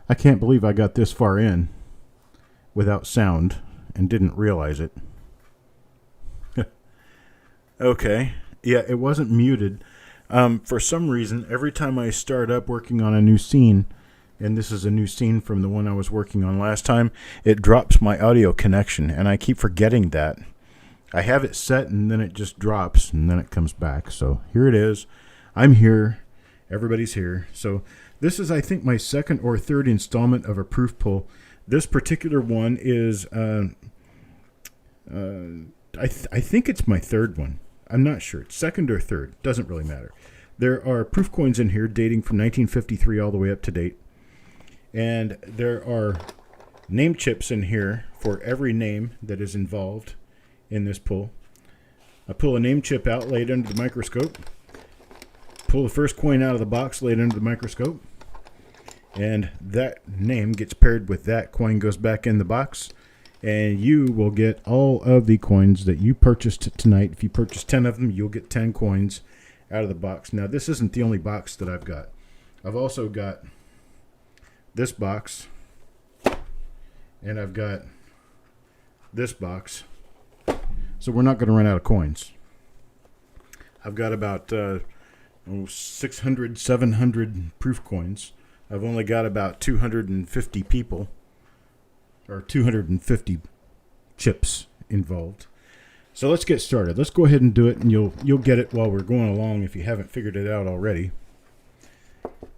I can't believe I got this far in without sound and didn't realize it. Okay. Yeah, it wasn't muted. For some reason, every time I start up working on a new scene, and this is a new scene from the one I was working on last time, it drops my audio connection, and I keep forgetting that. I have it set, and then it just drops, and then it comes back. So here it is. I'm here. Everybody's here. So this is, I think, my second or third installment of a proof pull. This particular one is, I think it's my third one. I'm not sure. It's second or third. Doesn't really matter. There are proof coins in here dating from 1953 all the way up to date. And there are name chips in here for every name that is involved in this pull. I pull a name chip out, lay it under the microscope. Pull the first coin out of the box, lay it under the microscope. And that name gets paired with that coin, goes back in the box. And you will get all of the coins that you purchased tonight. If you purchase 10 of them, you'll get 10 coins out of the box. Now, this isn't the only box that I've got. I've also got this box, and I've got this box. So we're not going to run out of coins. I've got about 600, 700 proof coins. I've only got about 250 people, or 250 chips involved. So let's get started. Let's go ahead and do it, and you'll get it while we're going along if you haven't figured it out already.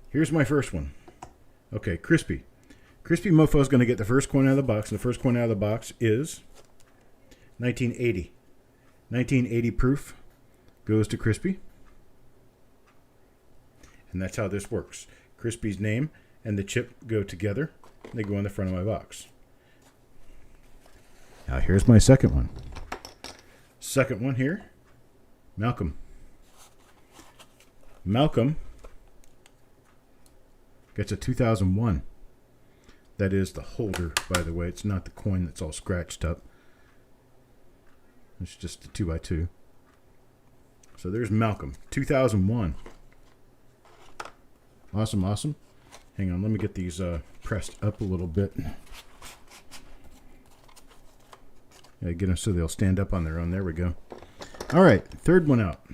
Here's my first one. Okay, Crispy. Crispy Mofo is going to get the first coin out of the box, and the first coin out of the box is 1980. 1980 proof goes to Crispy. And that's how this works. Crispy's name and the chip go together. They go on the front of my box. Now here's my second one. Second one here, Malcolm. Malcolm gets a 2001. That is the holder, by the way. It's not the coin that's all scratched up. It's just a 2x2. So there's Malcolm, 2001. Awesome, awesome. Hang on, let me get these pressed up a little bit. Yeah, get them so they'll stand up on their own. There we go. All right, third one out.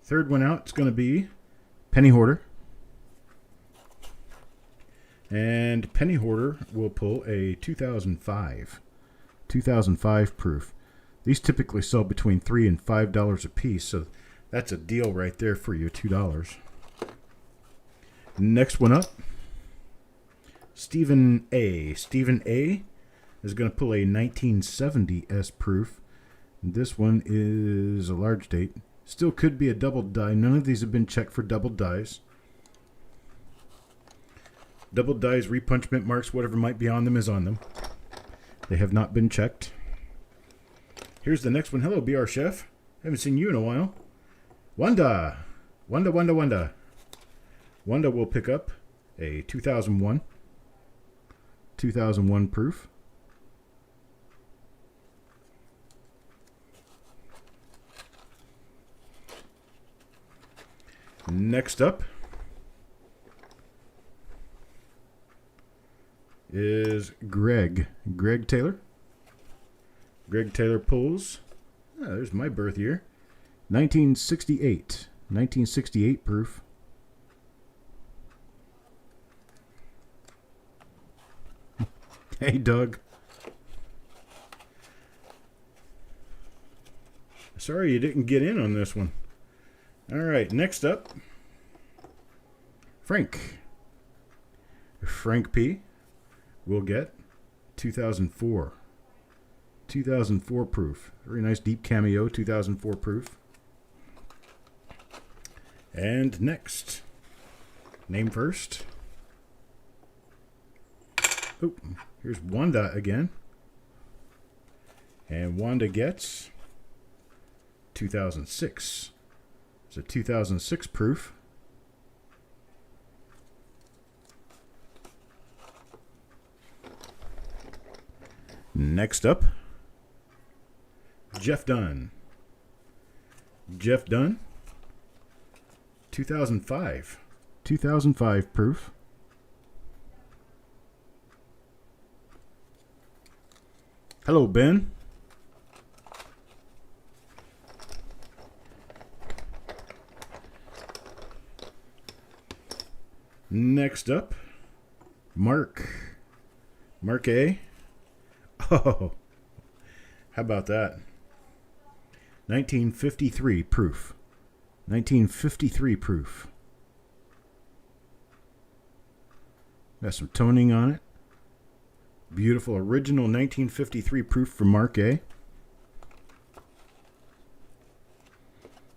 Third one out, it's going to be Penny Hoarder. And Penny Hoarder will pull a 2005. 2005 proof. These typically sell between $3 and $5 a piece, so that's a deal right there for you, $2. Next one up, Stephen A. Stephen A. is going to pull a 1970 S proof. This one is a large date. Still could be a double die. None of these have been checked for double dies. Double dies, repunchment marks, whatever might be on them is on them. They have not been checked. Here's the next one. Hello, BR Chef. Haven't seen you in a while. Wanda. Wanda will pick up a 2001. 2001 proof. Next up is Greg Taylor. Greg Taylor pulls, there's my birth year, 1968 proof. Hey, Doug. Sorry you didn't get in on this one. All right, next up, Frank P. will get 2004 proof. Very nice deep cameo, 2004 proof. And next, name first. Oh, here's Wanda again. And Wanda gets 2006. It's a 2006 proof. Next up, Jeff Dunn. Jeff Dunn, 2005 proof. Hello, Ben. Next up, Mark. Mark A. Oh, how about that? 1953 proof. 1953 proof. Got some toning on it. Beautiful original 1953 proof from Mark A.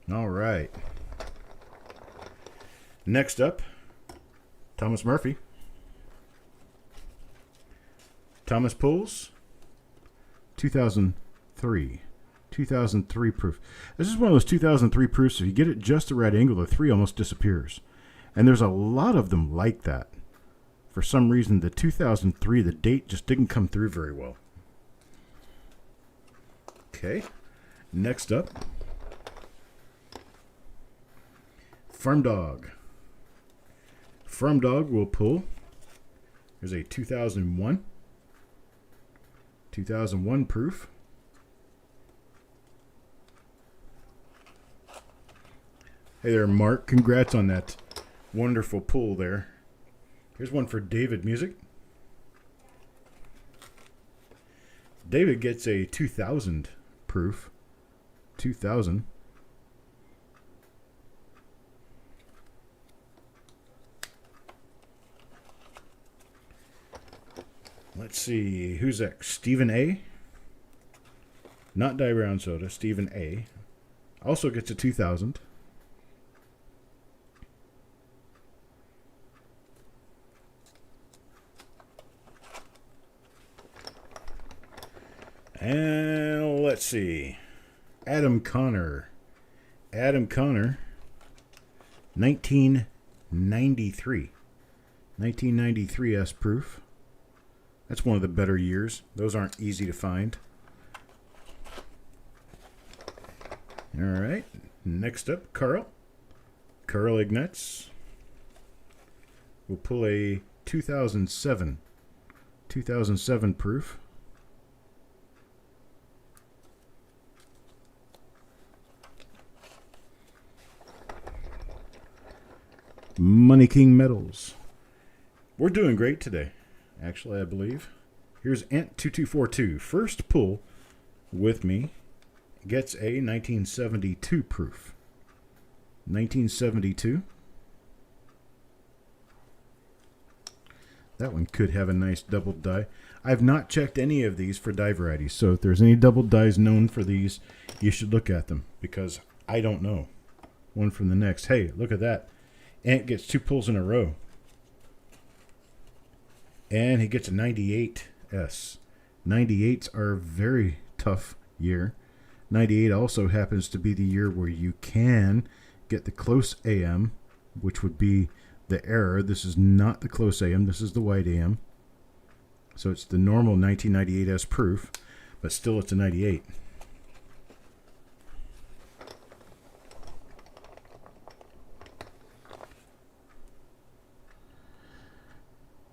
All right. Next up, Thomas Murphy. Thomas Pulls. 2003. 2003 proof. This is one of those 2003 proofs. If you get it just the right angle, the 3 almost disappears. And there's a lot of them like that. For some reason, the 2003, the date just didn't come through very well. Okay. Next up, Farm Dog. Farm Dog will pull. There's a 2001. 2001 proof. Hey there, Mark. Congrats on that wonderful pull there. Here's one for David Music. David gets a 2000 proof. 2000. Let's see. Who's next? Stephen A. Not Dye Brown Soda. Stephen A. Also gets a 2000. And let's see. Adam Connor. Adam Connor. 1993. 1993 S proof. That's one of the better years. Those aren't easy to find. All right. Next up, Carl. Carl Ignatz. We'll pull a 2007. 2007 proof. Money King Metals. We're doing great today. Actually, I believe. Here's Ant2242. First pull with me gets a 1972 proof. 1972. That one could have a nice doubled die. I've not checked any of these for die varieties, so if there's any doubled dies known for these, you should look at them, because I don't know. One from the next. Hey, look at that. Ant gets 2 pulls in a row. And he gets a 98S. 98s are a very tough year. 98 also happens to be the year where you can get the close AM, which would be the error. This is not the close AM. This is the wide AM. So it's the normal 1998S proof, but still it's a 98.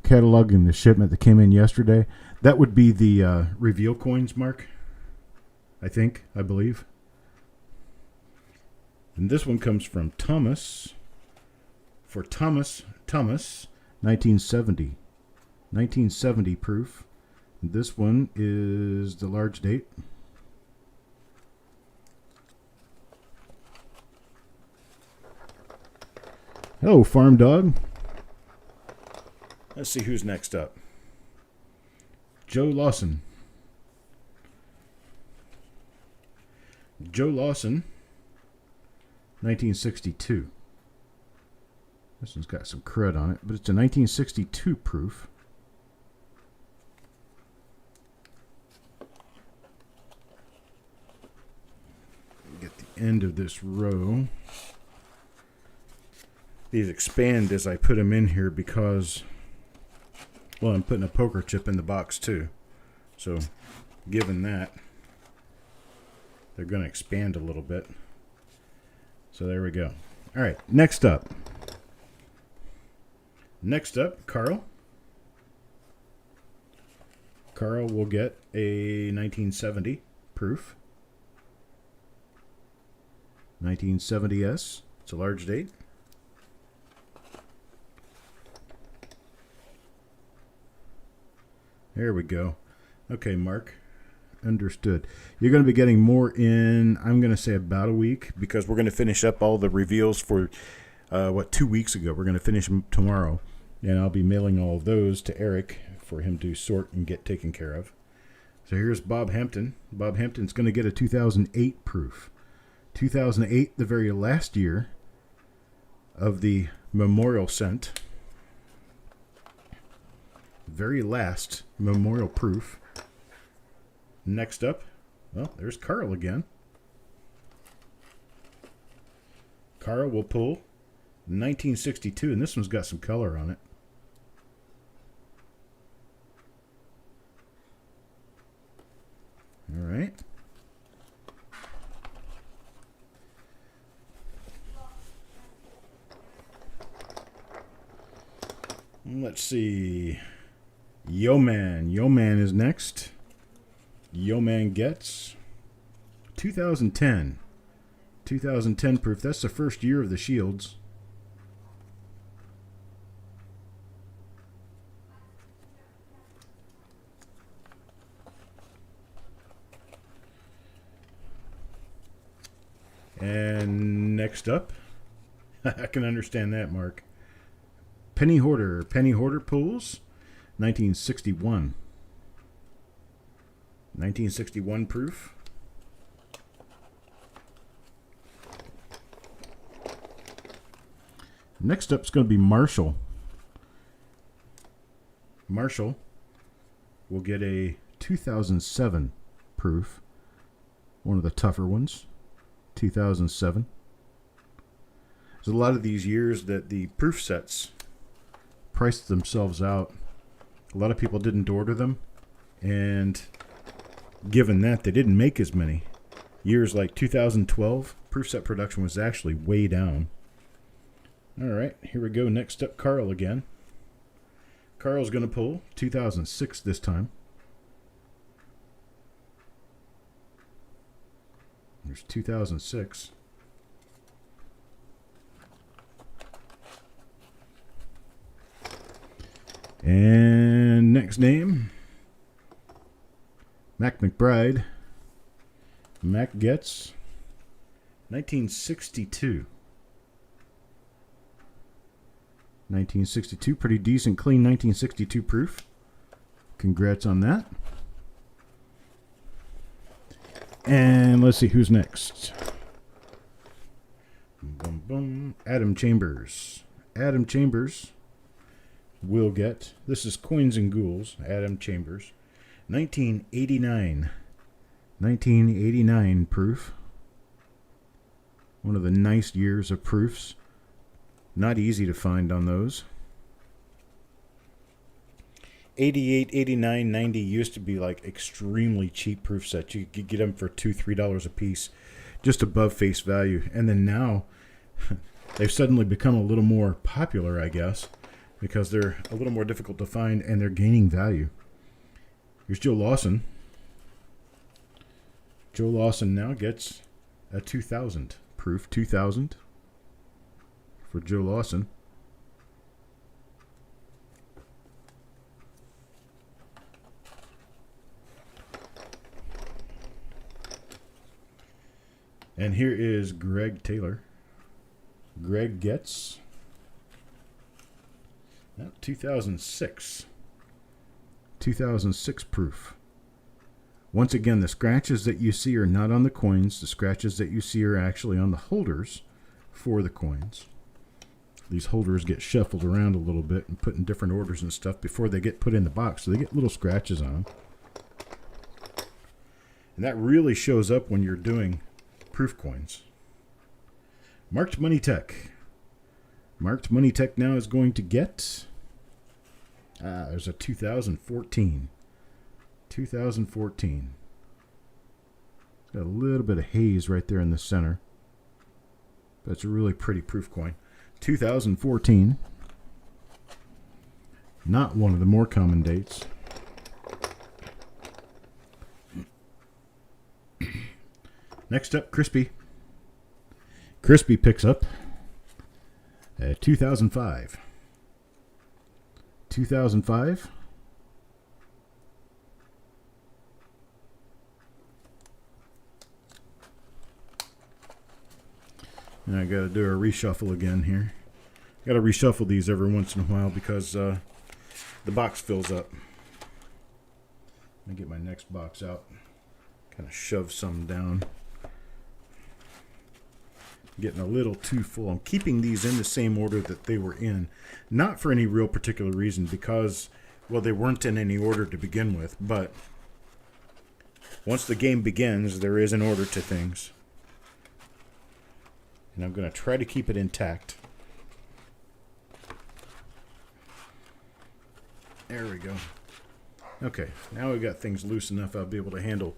Cataloging the shipment that came in yesterday. That would be the reveal coins, Mark. I believe. And this one comes from Thomas. For Thomas, 1970. 1970 proof. This one is the large date. Hello, Farm Dog. Let's see who's next up. Joe Lawson. Joe Lawson, 1962. This one's got some crud on it, but it's a 1962 proof. Get the end of this row. These expand as I put them in here because, well, I'm putting a poker chip in the box too. So, given that, they're going to expand a little bit. So there we go. All right, next up. Next up, Carl. Carl will get a 1970 proof. 1970S. It's a large date. There we go. Okay, Mark. Understood. You're going to be getting more in, I'm going to say, about a week, because we're going to finish up all the reveals for, 2 weeks ago. We're going to finish them tomorrow, and I'll be mailing all of those to Eric for him to sort and get taken care of. So here's Bob Hampton. Bob Hampton's going to get a 2008 proof. 2008, the very last year of the memorial cent. Very last memorial proof. Next up, well, there's Carl again. Carl will pull 1962, and this one's got some color on it. All right. Let's see. Yo Man. Yo Man is next. Yo Man gets 2010. 2010 proof. That's the first year of the Shields. And next up, I can understand that, Mark. Penny Hoarder. Penny Hoarder pulls 1961. 1961 proof. Next up is going to be Marshall. Marshall will get a 2007 proof. One of the tougher ones. 2007. There's a lot of these years that the proof sets priced themselves out. A lot of people didn't order them, and given that, they didn't make as many. Years like 2012, proof set production was actually way down. All right, here we go. Next up, Carl again. Carl's going to pull 2006 this time. There's 2006. And next name, Mac McBride. Mac gets 1962. 1962, pretty decent, clean 1962 proof. Congrats on that. And let's see who's next. Boom, boom. Adam Chambers. Adam Chambers will get, this is Coins and Ghouls, Adam Chambers, 1989. 1989 proof. One of the nice years of proofs. Not easy to find on those. 88, 89, 90 used to be like extremely cheap proof sets. You could get them for $2, $3 a piece, just above face value. And then now they've suddenly become a little more popular, I guess, because they're a little more difficult to find and they're gaining value. Here's Joe Lawson. Joe Lawson now gets a 2000 proof, 2000 for Joe Lawson. And here is Greg Taylor. Greg gets 2006. 2006 proof. Once again, the scratches that you see are not on the coins. The scratches that you see are actually on the holders for the coins. These holders get shuffled around a little bit and put in different orders and stuff before they get put in the box. So they get little scratches on them. And that really shows up when you're doing proof coins. Marked Money Tech. Marked Money Tech now is going to get, there's a 2014. 2014. It's got a little bit of haze right there in the center. That's a really pretty proof coin. 2014. Not one of the more common dates. Next up, Crispy. Crispy picks up 2005. 2005. And I got to do a reshuffle again here. Got to reshuffle these every once in a while because the box fills up. Let me get my next box out. Kind of shove some down. Getting a little too full. I'm keeping these in the same order that they were in. Not for any real particular reason because, well, they weren't in any order to begin with. But once the game begins, there is an order to things. And I'm going to try to keep it intact. There we go. Okay, now we've got things loose enough I'll be able to handle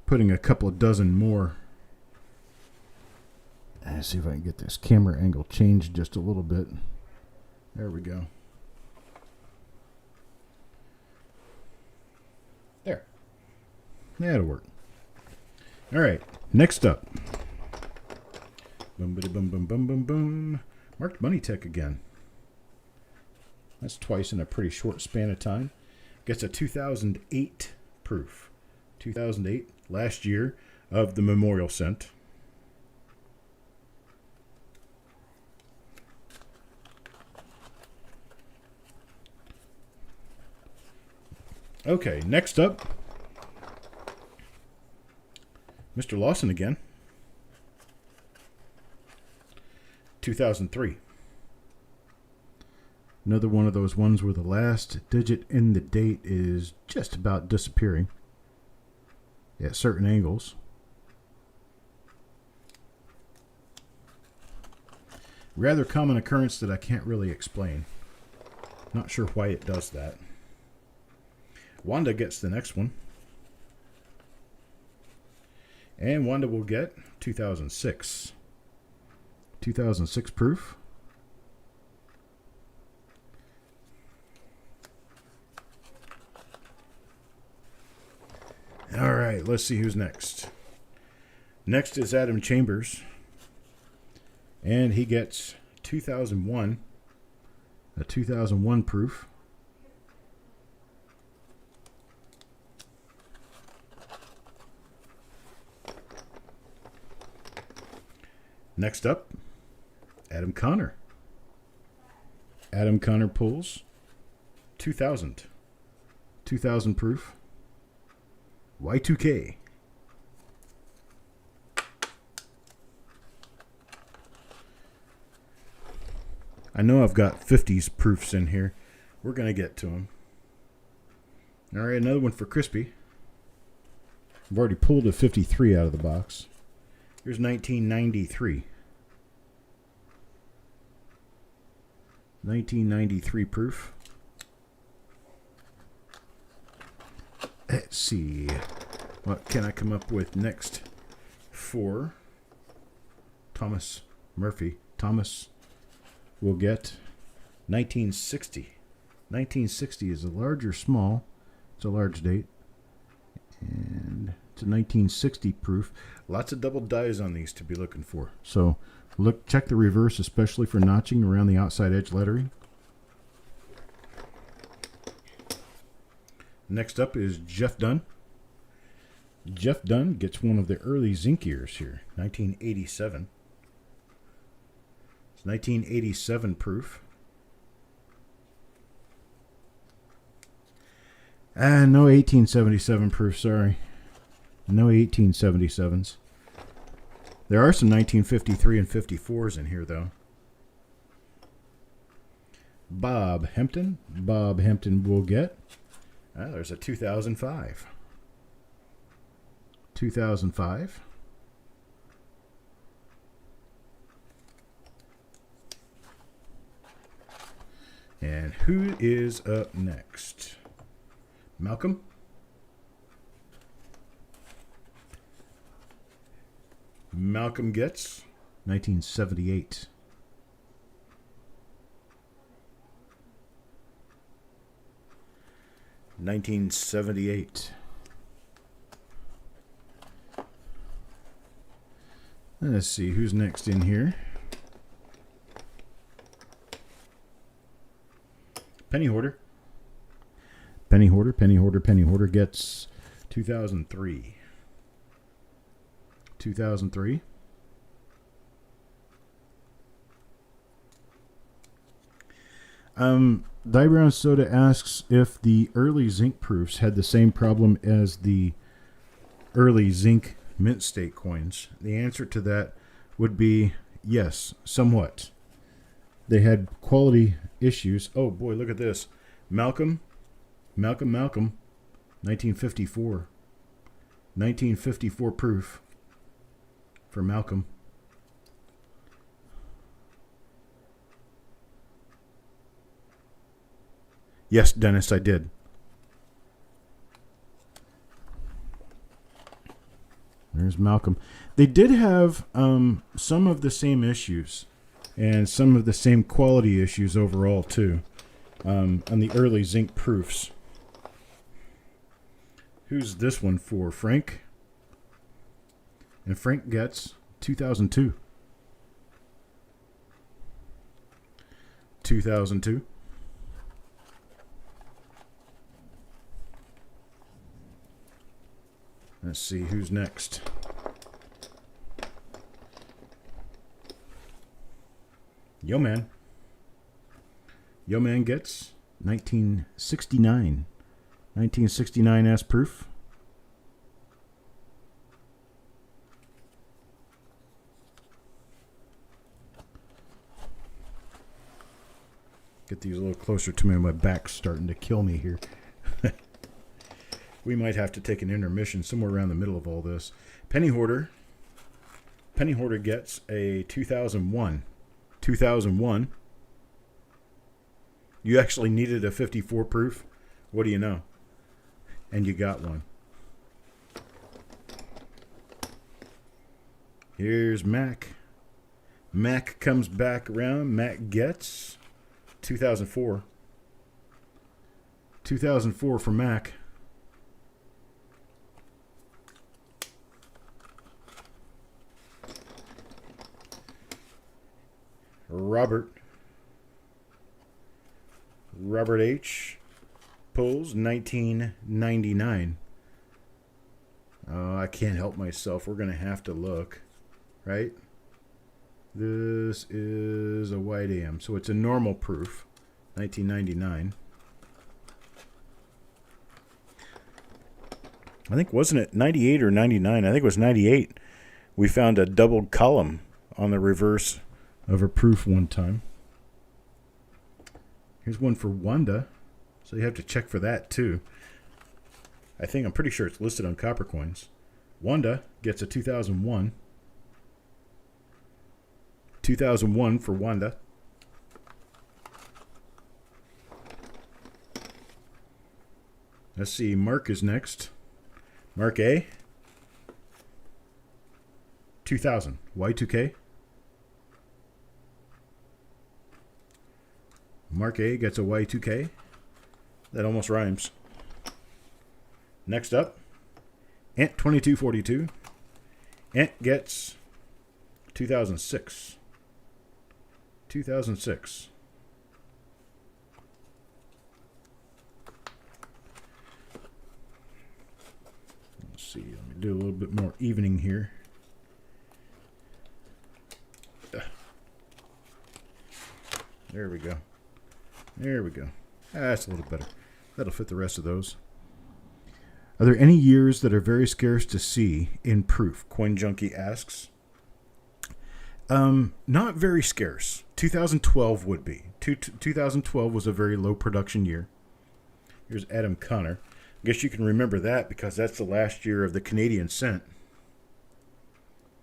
putting a couple of dozen more. Let's see if I can get this camera angle changed just a little bit. There we go. There. That'll work. All right, next up. Boom, boom, boom, boom, boom, boom, boom. Marked Money Tech again. That's twice in a pretty short span of time. Gets a 2008 proof. 2008, last year of the Memorial Cent. Okay, next up, Mr. Lawson again. 2003. Another one of those ones where the last digit in the date is just about disappearing at certain angles. Rather common occurrence that I can't really explain. Not sure why it does that. Wanda gets the next one. And Wanda will get 2006. 2006 proof. All right, let's see who's next. Next is Adam Chambers. And he gets 2001. A 2001 proof. Next up, Adam Connor. Adam Connor pulls 2000. 2000 proof. Y2K. I know I've got 50s proofs in here. We're going to get to them. All right, another one for Crispy. I've already pulled a 53 out of the box. Here's 1993. 1993 proof. Let's see. What can I come up with next for Thomas Murphy? Thomas will get 1960. 1960 is a large or small. It's a large date. And it's a 1960 proof. Lots of double dies on these to be looking for. So check the reverse, especially for notching around the outside edge lettering. Next up is Jeff Dunn. Jeff Dunn gets one of the early zinc ears here, 1987. It's 1987 proof. No 1877 proof, sorry. No 1877s. There are some 1953 and 54s in here, though. Bob Hampton. Bob Hampton will get... there's a 2005. 2005. And who is up next? Malcolm? Malcolm gets 1978. 1978. Let's see who's next in here. Penny Hoarder. Penny Hoarder, Penny Hoarder, Penny Hoarder gets 2003. 2003. Die Brown Soda asks if the early zinc proofs had the same problem as the early zinc mint state coins. The answer to that would be yes, somewhat. They had quality issues. Oh boy, look at this. Malcolm, 1954. 1954 proof for Malcolm. Yes, Dennis, I did. There's Malcolm. They did have some of the same issues and some of the same quality issues overall, too, on the early zinc proofs. Who's this one for? Frank. And Frank gets 2002. 2002. Let's see who's next. Yo Man. Yo Man gets 1969. 1969 as proof. Get these a little closer to me. My back's starting to kill me here. We might have to take an intermission somewhere around the middle of all this. Penny Hoarder. Penny Hoarder gets a 2001. 2001. You actually needed a 54 proof. What do you know? And you got one. Here's Mac. Mac comes back around. Mac gets 2004. 2004 for Mac. Robert H. pulls 1999. Oh, I can't help myself. We're going to have to look, right? This is a white AM, so it's a normal proof, 1999. I think, wasn't it 98 or 99? I think it was 98. We found a doubled column on the reverse of a proof one time. Here's one for Wanda, so you have to check for that too. I'm pretty sure it's listed on Coppercoins. Wanda gets a 2001. 2001 for Wanda. Let's see, Mark is next. Mark A. 2000. Y2K. Mark A gets a Y2K. That almost rhymes. Next up, Ant 2242. Ant gets 2006. 2006. Let's see, let me do a little bit more evening here. There we go. There we go. That's a little better. That'll fit the rest of those. Are there any years that are very scarce to see in proof? Coin Junkie asks. Not very scarce. 2012 would be. 2012 was a very low production year. Here's Adam Connor. I guess you can remember that because that's the last year of the Canadian cent.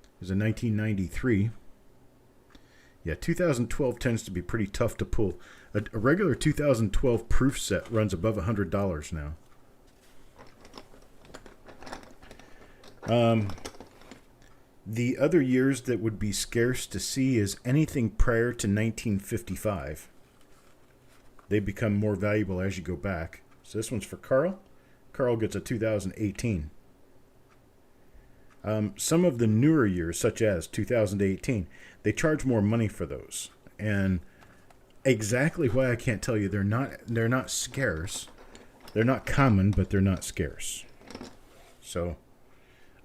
It was in 1993. Yeah, 2012 tends to be pretty tough to pull. A regular 2012 proof set runs above $100 now. The other years that would be scarce to see is anything prior to 1955. They become more valuable as you go back. So this one's for Carl. Carl gets a 2018. Some of the newer years, such as 2018, they charge more money for those. And exactly why I can't tell you. They're not scarce. They're not common, but they're not scarce. So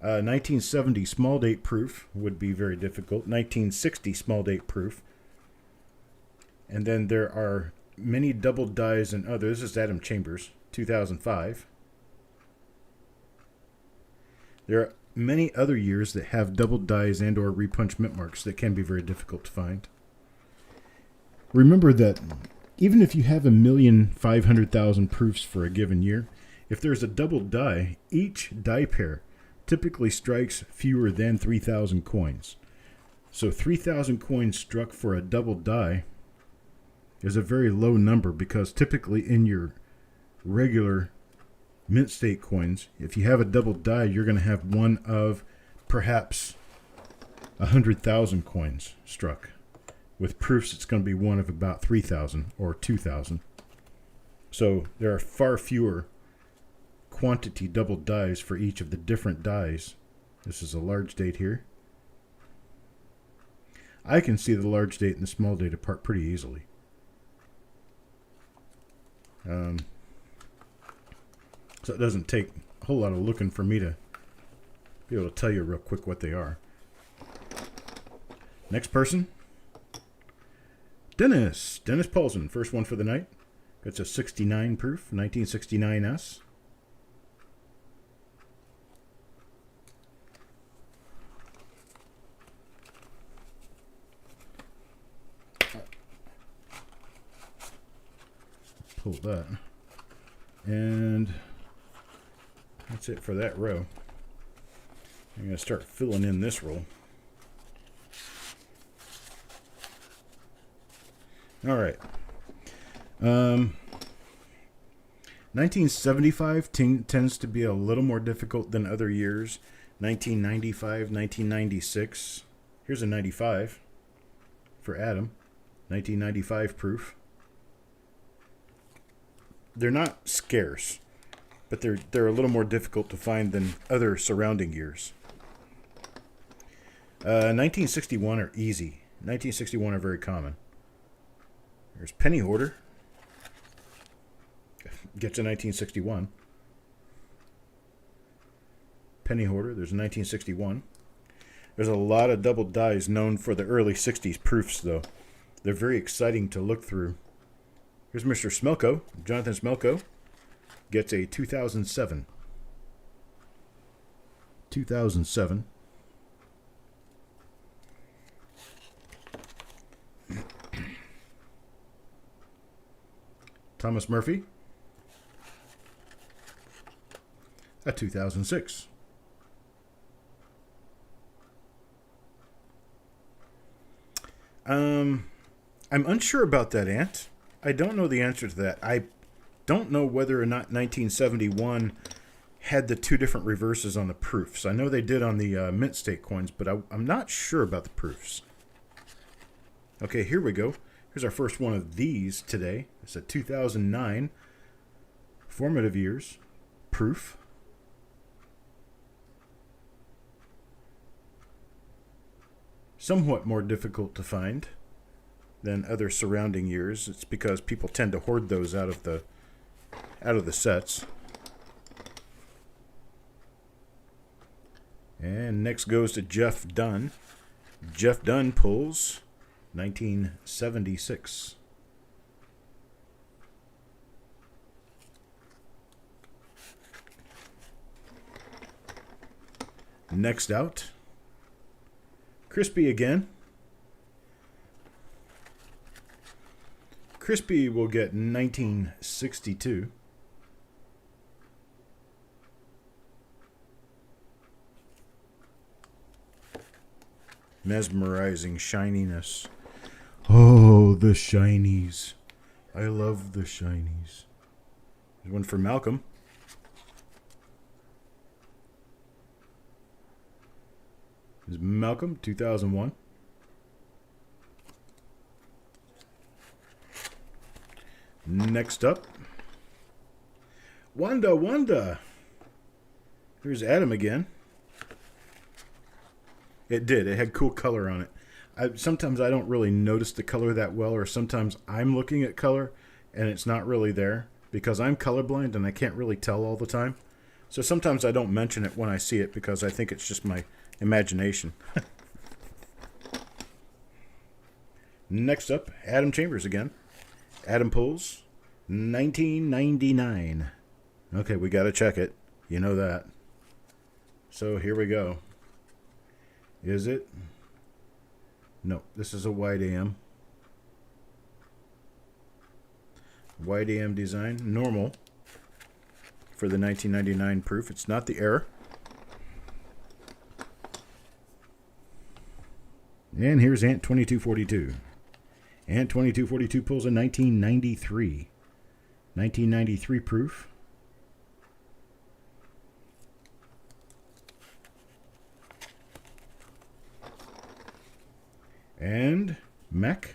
1970 small date proof would be very difficult. 1960 small date proof. And then there are many double dies and others. This is Adam Chambers, 2005. There are many other years that have double dies and or repunch mint marks that can be very difficult to find. Remember that even if you have 1,500,000 proofs for a given year, if there's a double die, each die pair typically strikes fewer than 3,000 coins. So 3,000 coins struck for a double die is a very low number, because typically in your regular mint state coins, if you have a double die, you're going to have one of perhaps 100,000 coins struck. With proofs, it's going to be one of about 3,000 or 2,000. So there are far fewer quantity double dies for each of the different dies. This is a large date here. I can see the large date and the small date apart pretty easily. So it doesn't take a whole lot of looking for me to be able to tell you real quick what they are. Next person. Dennis Paulson, first one for the night. That's a 69 proof, 1969S. Pull that. And that's it for that row. I'm going to start filling in this roll. All right. 1975 tends to be a little more difficult than other years. 1995, 1996. Here's a 95 for Adam. 1995 proof. They're not scarce, but they're a little more difficult to find than other surrounding years. 1961 are easy. 1961 are very common. There's Penny Hoarder. Gets a 1961. Penny Hoarder, there's a 1961. There's a lot of double dies known for the early 60s proofs, though. They're very exciting to look through. Here's Mr. Smelko, Jonathan Smelko. Gets a 2007. 2007. Thomas Murphy. A 2006. I'm unsure about that, Ant. I don't know the answer to that. I don't know whether or not 1971 had the two different reverses on the proofs. I know they did on the mint state coins, but I'm not sure about the proofs. Okay, here we go. Here's our first one of these today. It's a 2009 formative years proof. Somewhat more difficult to find than other surrounding years. It's because people tend to hoard those out of the sets. And next goes to Jeff Dunn. Jeff Dunn pulls 1976. Next out, Crispy again. Crispy will get 1962. Mesmerizing shininess. Oh, the shinies. I love the shinies. There's one for Malcolm. This is Malcolm, 2001. Next up, Wanda. Here's Adam again. It did. It had cool color on it. Sometimes I don't really notice the color that well, or sometimes I'm looking at color and it's not really there because I'm colorblind and I can't really tell all the time. So sometimes I don't mention it when I see it because I think it's just my imagination. Next up, Adam Chambers again. Adam pulls 1999. Okay, we got to check it. You know that. So here we go. Is it? No, this is a wide AM. Wide AM design, normal for the 1999 proof. It's not the error. And here's Ant 2242. Ant 2242 pulls a 1993. 1993 proof. And Mac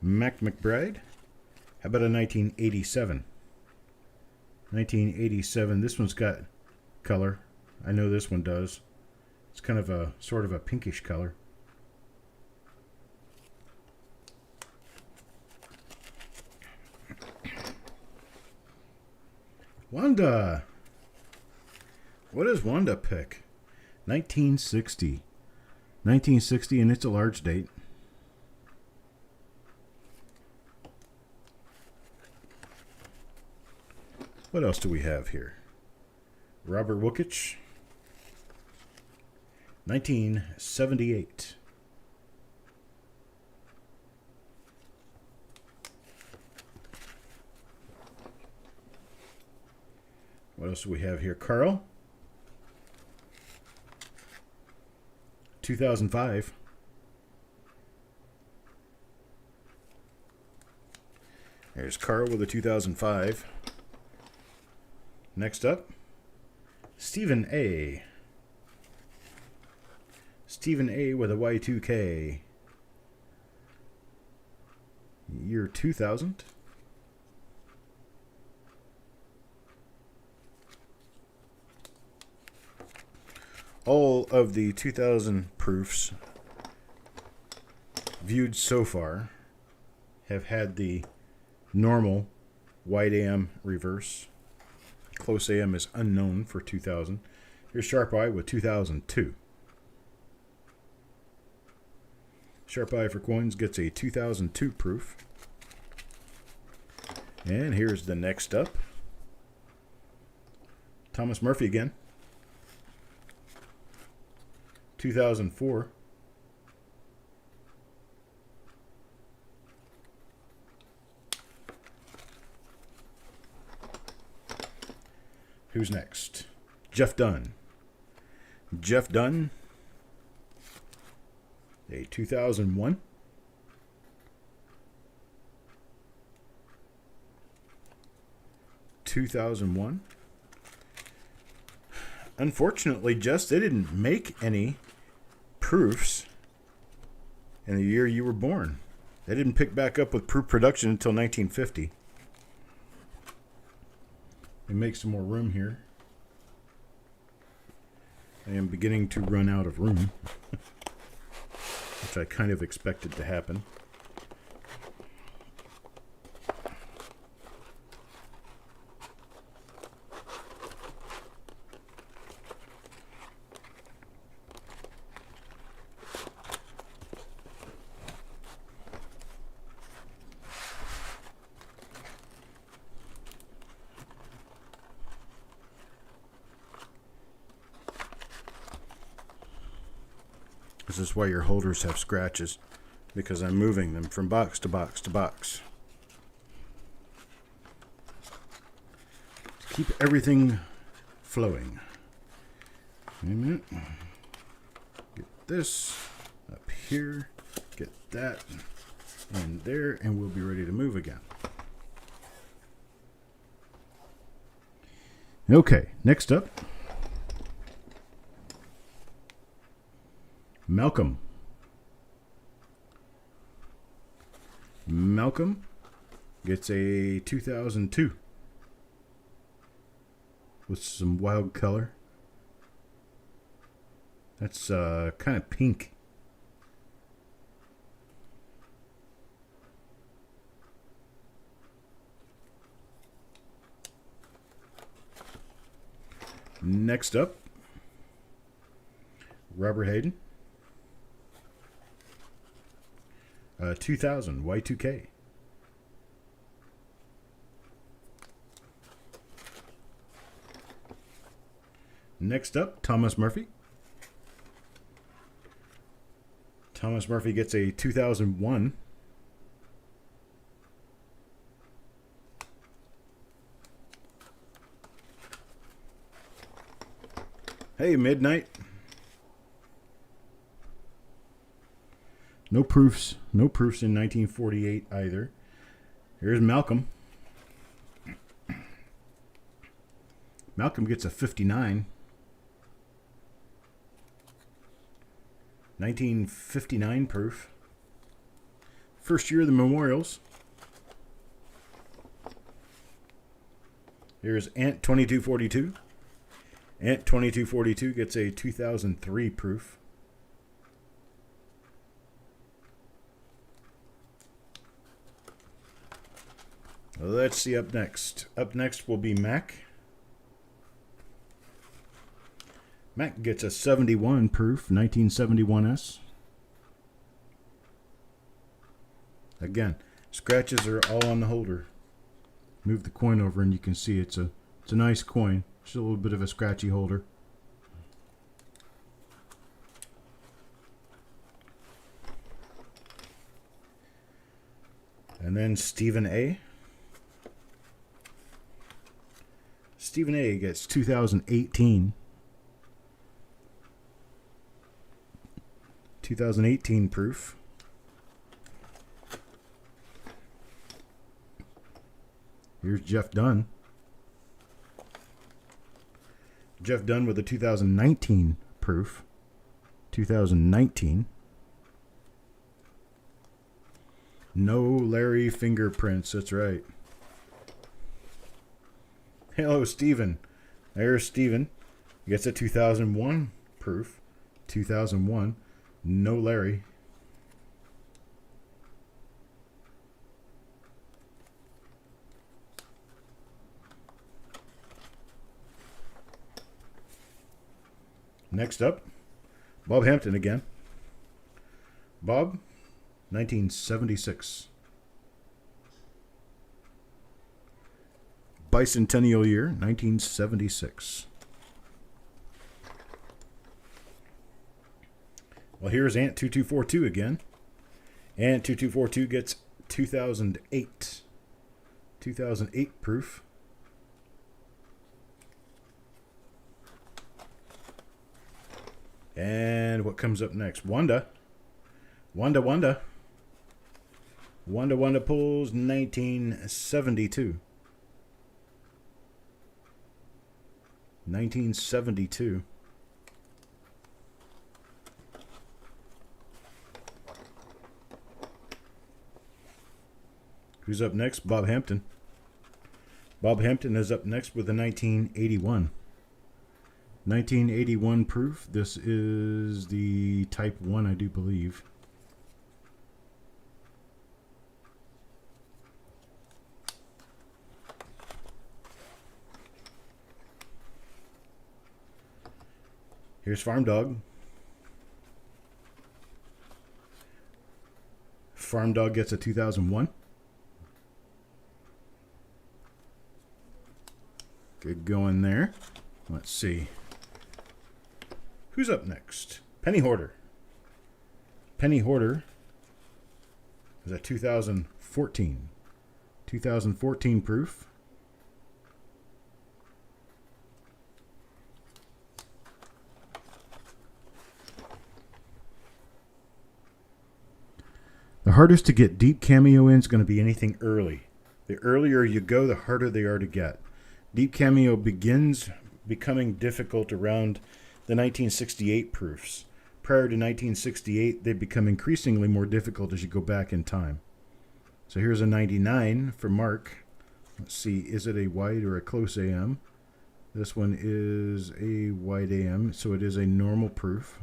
McBride. How about a 1987? 1987. This one's got color. I know this one does. It's kind of a sort of a pinkish color. Wanda. What does Wanda pick? 1960. 1960, and it's a large date. What else do we have here? Robert Wookich. 1978. What else do we have here? Carl. 2005. There's Carl with a 2005. Next up, Stephen A. Stephen A with a Y2K. Year 2000. All of the 2000 proofs viewed so far have had the normal wide AM reverse. Close AM is unknown for 2000. Here's Sharp Eye with 2002. Sharp Eye for Coins gets a 2002 proof. And here's the next up. Thomas Murphy again. 2004. Who's next? Jeff Dunn. Jeff Dunn. A 2001. Unfortunately, Jess, they didn't make any proofs in the year you were born. They didn't pick back up with proof production until 1950. Let me make some more room here. I am beginning to run out of room, which I kind of expected to happen. This is why your holders have scratches, because I'm moving them from box to box to box. To keep everything flowing. Wait a minute. Get this up here, get that in there, and we'll be ready to move again. Okay, next up. Malcolm. Malcolm gets a 2002 with some wild color. That's kind of pink. Next up, Robert Hayden. 2000 Y2K. Next up, Thomas Murphy. Thomas Murphy gets a 2001. Hey, Midnight. No proofs. No proofs in 1948 either. Here's Malcolm. Malcolm gets a 59. 1959 proof. First year of the Memorials. Here's Ant 2242. Ant 2242 gets a 2003 proof. Let's see up next. Up next will be Mac. Mac gets a 71 proof, 1971S. Again, scratches are all on the holder. Move the coin over and you can see it's a nice coin. Just a little bit of a scratchy holder. And then Stephen A. Stephen A gets 2018. 2018 proof. Here's Jeff Dunn. Jeff Dunn with a 2019 proof. 2019. No Larry fingerprints, that's right. Hello, Steven. There's Steven. Gets a 2001 proof. 2001. No Larry. Next up, Bob Hampton again. Bob, 1976. Bicentennial year, 1976. Well, here's Ant 2242 again. Ant 2242 gets 2008. 2008 proof. And what comes up next? Wanda. Wanda pulls 1972. 1972. Who's up next? Bob Hampton. Bob Hampton is up next with a 1981. 1981 proof. This is the Type 1, I do believe. Here's Farm Dog. Farm Dog gets a 2001. Good going there. Let's see. Who's up next? Penny Hoarder. Penny Hoarder is a 2014. 2014 proof. The hardest to get deep cameo in is going to be anything early. The earlier you go, the harder they are to get. Deep cameo begins becoming difficult around the 1968 proofs. Prior to 1968, they become increasingly more difficult as you go back in time. So here's a 99 for Mark. Let's see, is it a wide or a close AM? This one is a wide AM, so it is a normal proof.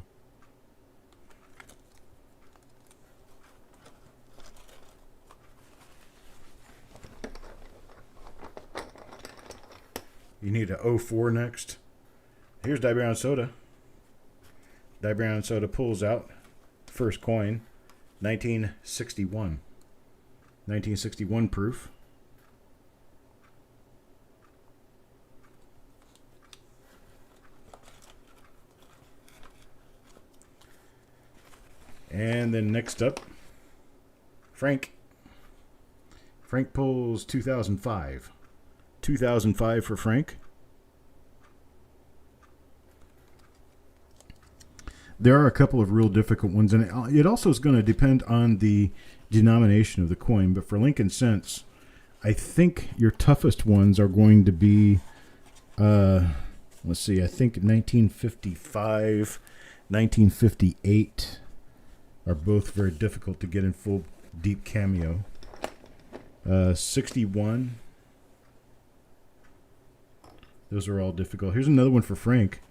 You need a 04 next. Here's Die Brown Soda. Die Brown Soda pulls out. First coin, 1961. 1961 proof. And then next up, Frank. Frank pulls 2005. 2005 for Frank. There are a couple of real difficult ones, and it also is going to depend on the denomination of the coin. But for Lincoln cents, I think your toughest ones are going to be, let's see, I think 1955, 1958 are both very difficult to get in full deep cameo. 61. Those are all difficult. Here's another one for Frank.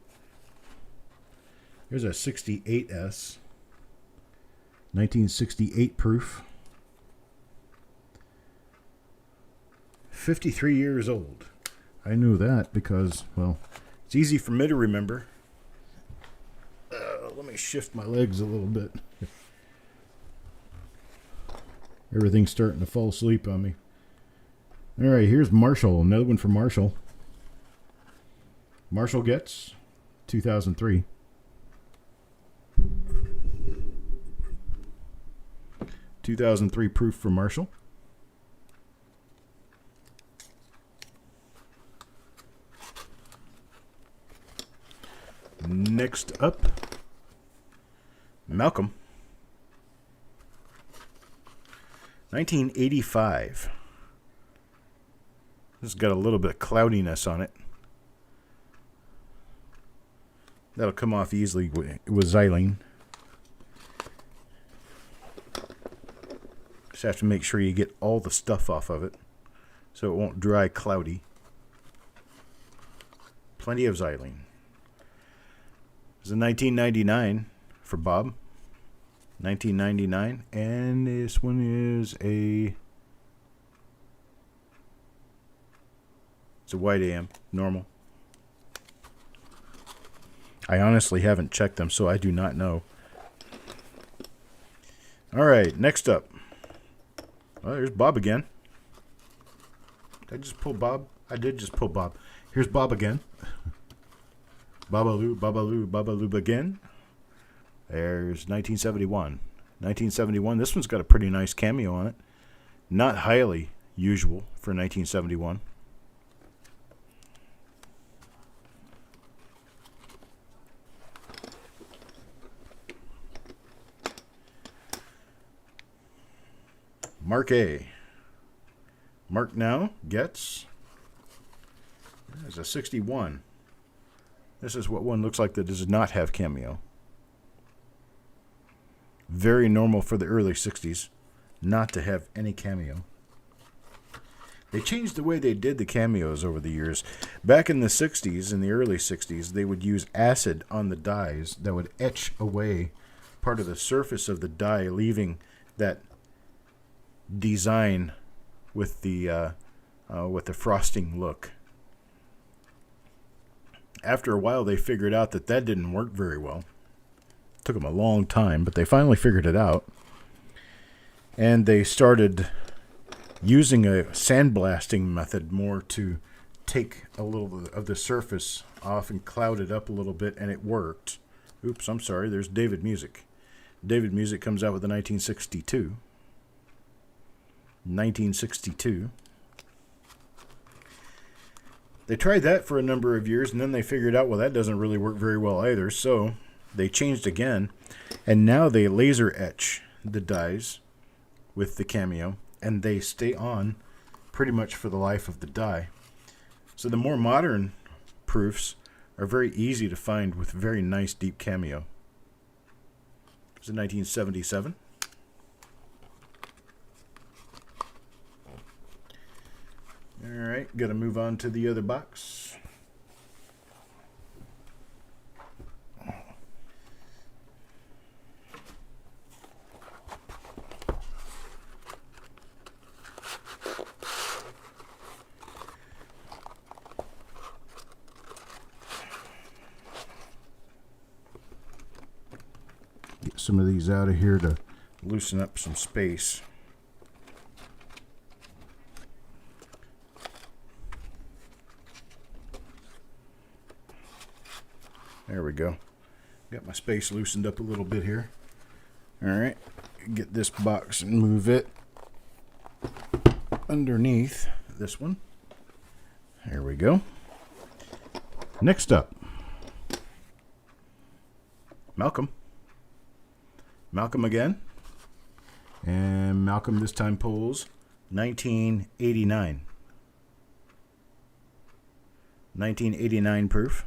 Here's a 68S. 1968 proof. 53 years old. I knew that because, well, it's easy for me to remember. Let me shift my legs a little bit. Everything's starting to fall asleep on me. All right, here's Marshall. Another one for Marshall. Marshall gets 2003. (2003) proof for Marshall. Next up, Malcolm. 1985. This has got a little bit of cloudiness on it. That'll come off easily with xylene. Just have to make sure you get all the stuff off of it so it won't dry cloudy. Plenty of xylene. This is a 1999 for Bob. 1999, and this one is it's a white AM, normal. I honestly haven't checked them, so I do not know. All right, next up. Well, there's Bob again. Did I just pull Bob? I did just pull Bob. Here's Bob again. Babaloo, Babaloo, Babaloo again. There's 1971. 1971. This one's got a pretty nice cameo on it. Not highly usual for 1971. Mark A. Mark now gets, there's a 61. This is what one looks like that does not have cameo. Very normal for the early 60s not to have any cameo. They changed the way they did the cameos over the years. Back in the 60s, in the early 60s, they would use acid on the dies that would etch away part of the surface of the die, leaving that design with the frosting look. After a while, they figured out that that didn't work very well. Took them a long time, but they finally figured it out. And they started using a sandblasting method more to take a little bit of the surface off and cloud it up a little bit, and it worked. Oops, I'm sorry, there's David Music. David Music comes out with a 1962. 1962. They tried that for a number of years, and then they figured out, well, that doesn't really work very well either, so they changed again, and now they laser etch the dies with the cameo, and they stay on pretty much for the life of the die. So the more modern proofs are very easy to find with very nice deep cameo. It's in 1977. All right, got to move on to the other box. some of these out of here to loosen up some space. There we go. Got my space loosened up a little bit here. All right, get this box and move it underneath this one. There we go. Next up, Malcolm. Malcolm again. And Malcolm this time pulls 1989. 1989 proof.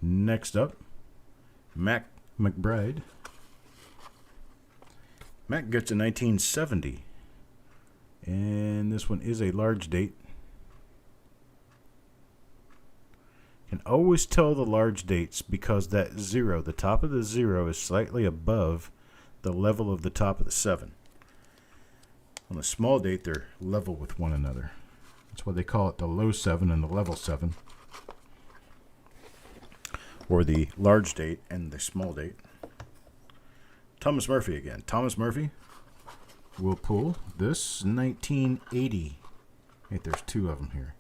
Next up, Mac McBride. Mac gets a 1970. And this one is a large date. Can always tell the large dates because that 0, the top of the 0 is slightly above the level of the top of the 7. On the small date, they're level with one another. That's why they call it the low 7 and the level 7. Or the large date and the small date. Thomas Murphy again. Thomas Murphy will pull this 1980. Wait, there's two of them here.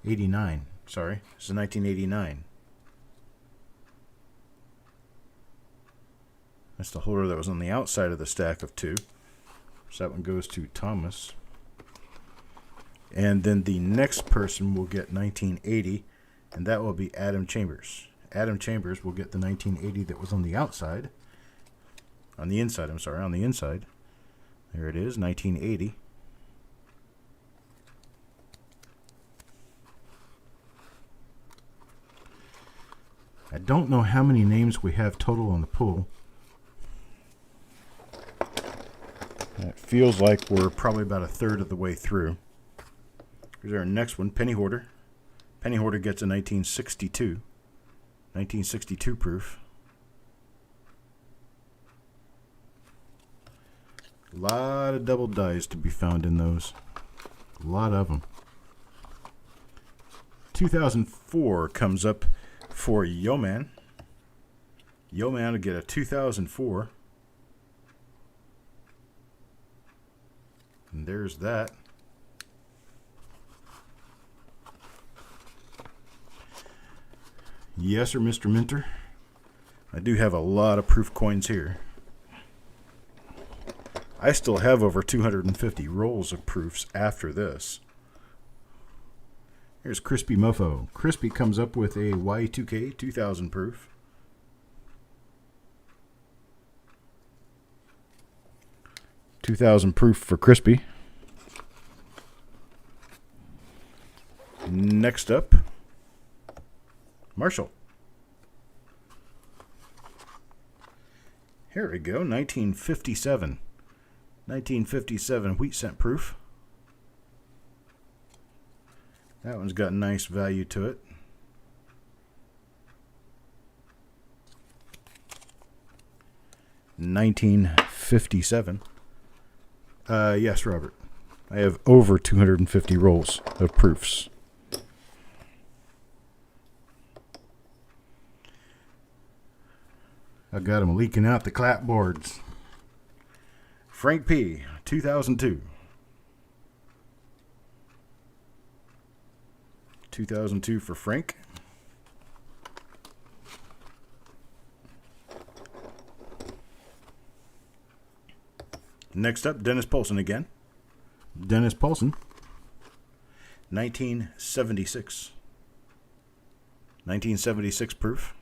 89. Sorry, this is 1989. That's the holder that was on the outside of the stack of two. So that one goes to Thomas. And then the next person will get 1980, and that will be Adam Chambers. Adam Chambers will get the 1980 that was on the outside. On the inside, I'm sorry, on the inside. There it is, 1980. I don't know how many names we have total on the pool. It feels like we're probably about a third of the way through. Here's our next one, Penny Hoarder. Penny Hoarder gets a 1962. 1962 proof. A lot of double dies to be found in those. A lot of them. 2004 comes up for Yo-Man. Yo-Man will get a 2004. And there's that. Yes, sir, Mr. Minter. I do have a lot of proof coins here. I still have over 250 rolls of proofs after this. Here's Crispy Mofo. Crispy comes up with a Y2K 2000 proof. $2,000 proof for Crispy. Next up, Marshall. Here we go, 1957. 1957 wheat cent proof. That one's got nice value to it. $19.57. Yes, Robert. I have over 250 rolls of proofs. I got them leaking out the clapboards. Frank P. 2002. 2002 for Frank. Next up, Dennis Paulson again. Dennis Paulson. 1976. 1976 proof.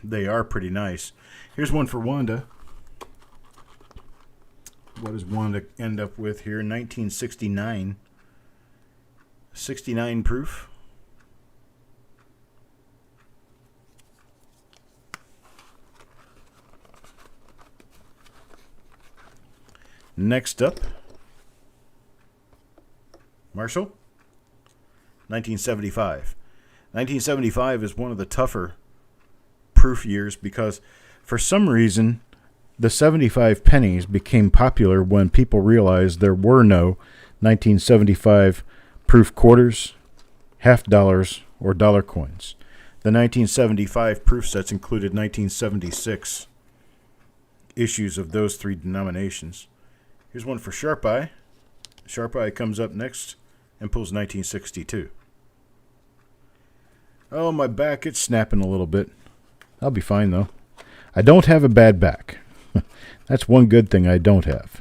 They are pretty nice. Here's one for Wanda. What does Wanda end up with here? 1969. 69 proof. Next up, Marshall. 1975. 1975 is one of the tougher proof years because for some reason the 75 pennies became popular when people realized there were no 1975 proof quarters, half dollars, or dollar coins. The 1975 proof sets included 1976 issues of those three denominations. Here's one for Sharp Eye. Sharp Eye comes up next and pulls 1962. Oh, my back, it's snapping a little bit. I'll be fine, though. I don't have a bad back. That's one good thing I don't have.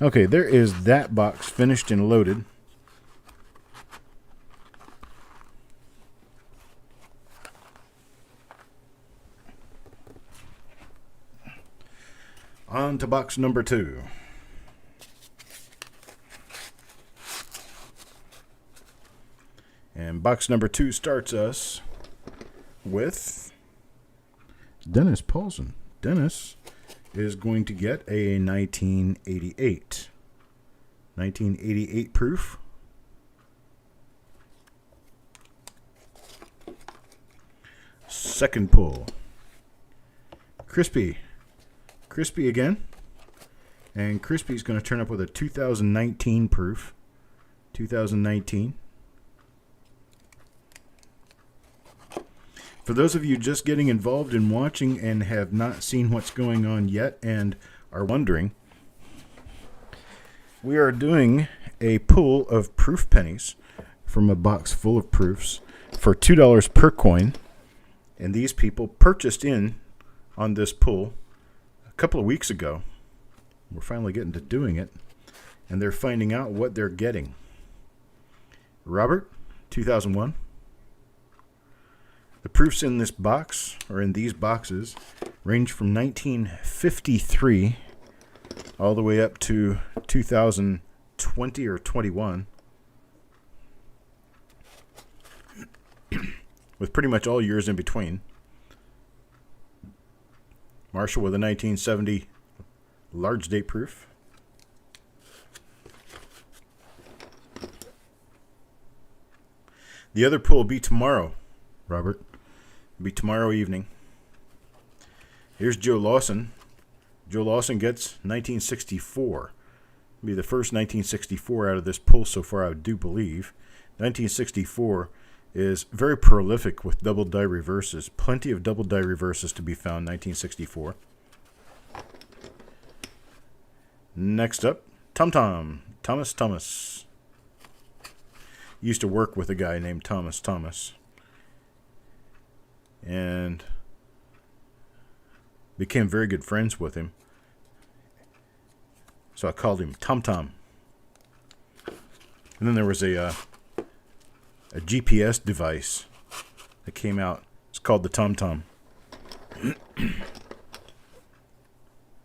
Okay, there is that box finished and loaded. On to box number 2. And box number 2 starts us with Dennis Paulson. Dennis is going to get a 1988. 1988 proof. Second pull. Crispy again. And Crispy's going to turn up with a 2019 proof. 2019. For those of you just getting involved in watching and have not seen what's going on yet and are wondering, we are doing a pull of proof pennies from a box full of proofs for $2 per coin. And these people purchased in on this pull a couple of weeks ago. We're finally getting to doing it, and they're finding out what they're getting. Robert, 2001. The proofs in this box, or in these boxes, range from 1953 all the way up to 2020 or 21, with pretty much all years in between. Marshall with a 1970 large date proof. The other pull will be tomorrow, Robert. It'll be tomorrow evening. Here's Joe Lawson. Joe Lawson gets 1964. It'll be the first 1964 out of this pull so far, I do believe. 1964 is very prolific with double die reverses. Plenty of double die reverses to be found, 1964. Next up, Thomas. Used to work with a guy named Thomas. And became very good friends with him. So I called him Tom. And then there was a GPS device that came out. It's called the Tom.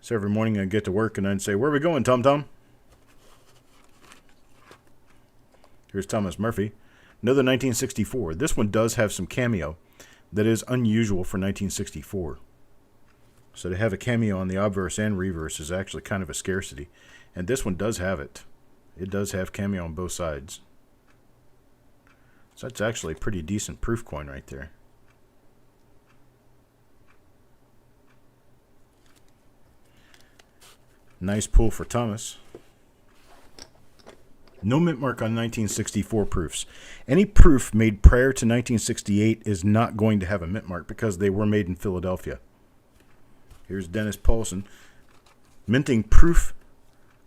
So every morning I'd get to work and I'd say, "Where are we going, Tom?" Here's Thomas Murphy. Another 1964. This one does have some cameo that is unusual for 1964. So to have a cameo on the obverse and reverse is actually kind of a scarcity. And this one does have it. It does have cameo on both sides. So that's actually a pretty decent proof coin right there. Nice pull for Thomas. No mint mark on 1964 proofs. Any proof made prior to 1968 is not going to have a mint mark because they were made in Philadelphia. Here's Dennis Paulson. Minting proof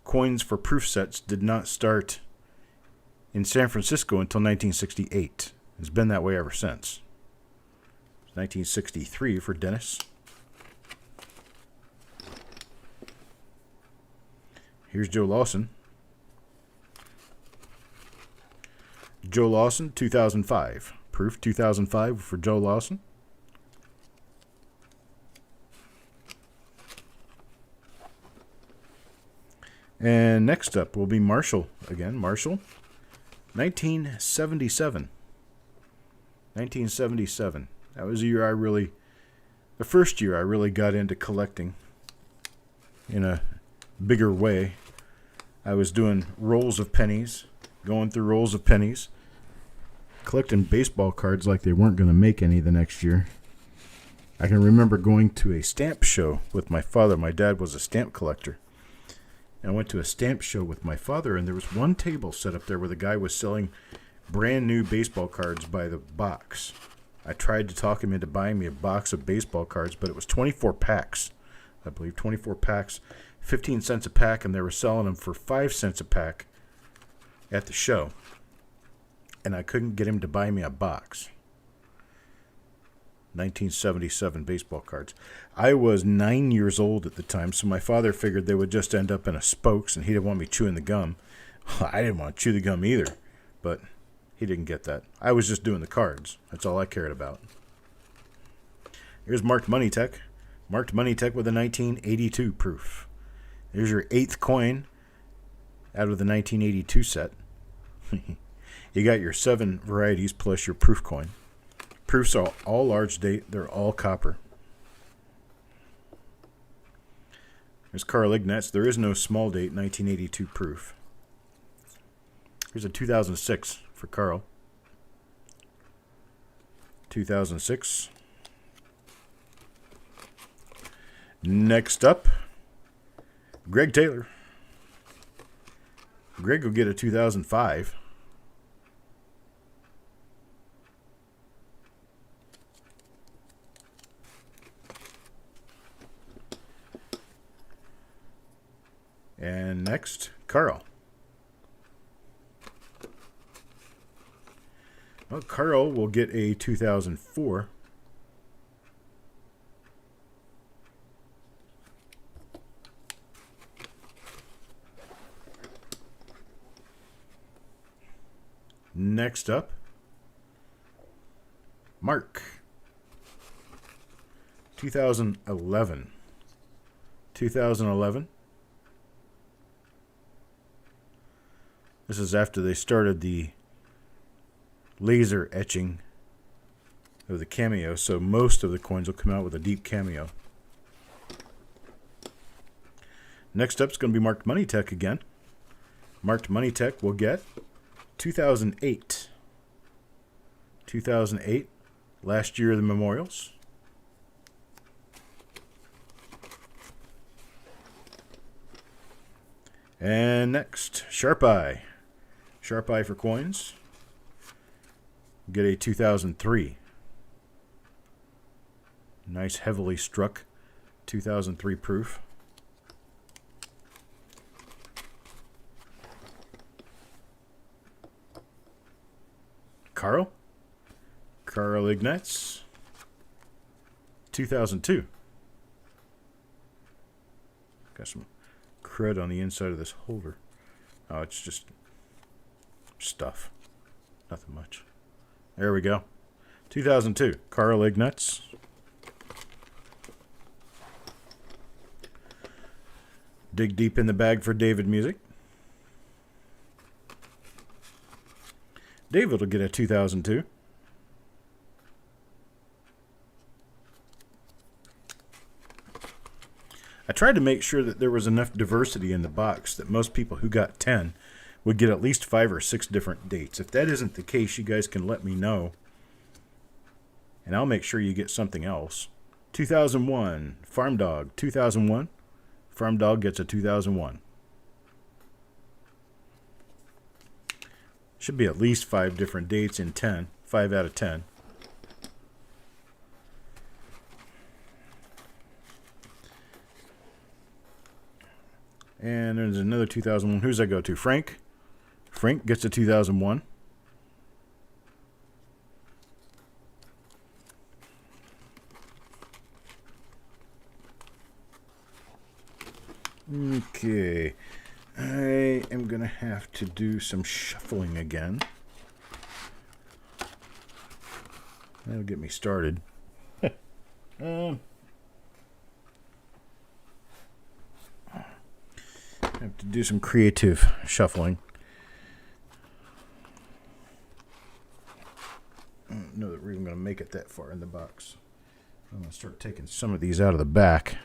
coins for proof sets did not start in San Francisco until 1968. It's been that way ever since. 1963 for Dennis. Here's Joe Lawson. Joe Lawson, 2005. Proof 2005 for Joe Lawson. And next up will be Marshall again. Marshall, 1977. 1977. That was the year the first year I really got into collecting in a bigger way. I was doing rolls of pennies, going through rolls of pennies. collecting baseball cards like they weren't going to make any the next year. I can remember going to a stamp show with my father. My dad was a stamp collector. And I went to a stamp show with my father, and there was one table set up there where the guy was selling brand new baseball cards by the box. I tried to talk him into buying me a box of baseball cards, but it was 24 packs. I believe 24 packs, 15 cents a pack, and they were selling them for 5 cents a pack at the show. And I couldn't get him to buy me a box. 1977 baseball cards. I was 9 years old at the time, so my father figured they would just end up in a spokes, and he didn't want me chewing the gum. I didn't want to chew the gum either, but he didn't get that. I was just doing the cards. That's all I cared about. Here's Marked Money Tech. Marked Money Tech with a 1982 proof. There's your 8th coin out of the 1982 set. You got your 7 varieties plus your proof coin. Proofs are all large date. They're all copper. There's Carl Ignatz. There is no small date 1982 proof. Here's a 2006 for Carl. 2006. Next up, Greg Taylor. Greg will get a 2005. And next, Carl. Well, Carl will get a 2004. Next up, Mark. 2011. 2011. This is after they started the laser etching of the cameo, so most of the coins will come out with a deep cameo. Next up is going to be Marked Money Tech again. Marked Money Tech will get 2008. 2008, last year of the memorials. And next, Sharp Eye. Sharp Eye for coins. Get a 2003. Nice heavily struck 2003 proof. Carl Ignatz. 2002. Got some crud on the inside of this holder. Oh, it's just stuff. Nothing much. There we go. 2002. Carl Ignatz. Dig deep in the bag for David Music. David will get a 2002. I tried to make sure that there was enough diversity in the box that most people who got 10 would get at least 5 or 6 different dates. If that isn't the case, you guys can let me know, and I'll make sure you get something else. 2001, Farm Dog. 2001, Farm Dog gets a 2001. Should be at least 5 different dates in 10. 5 out of 10. And there's another 2001. Who's that go to? Frank. Frank gets a 2001. Okay. I am going to have to do some shuffling again. That'll get me started. Have to do some creative shuffling. I don't know that we're even going to make it that far in the box. I'm going to start taking some of these out of the back.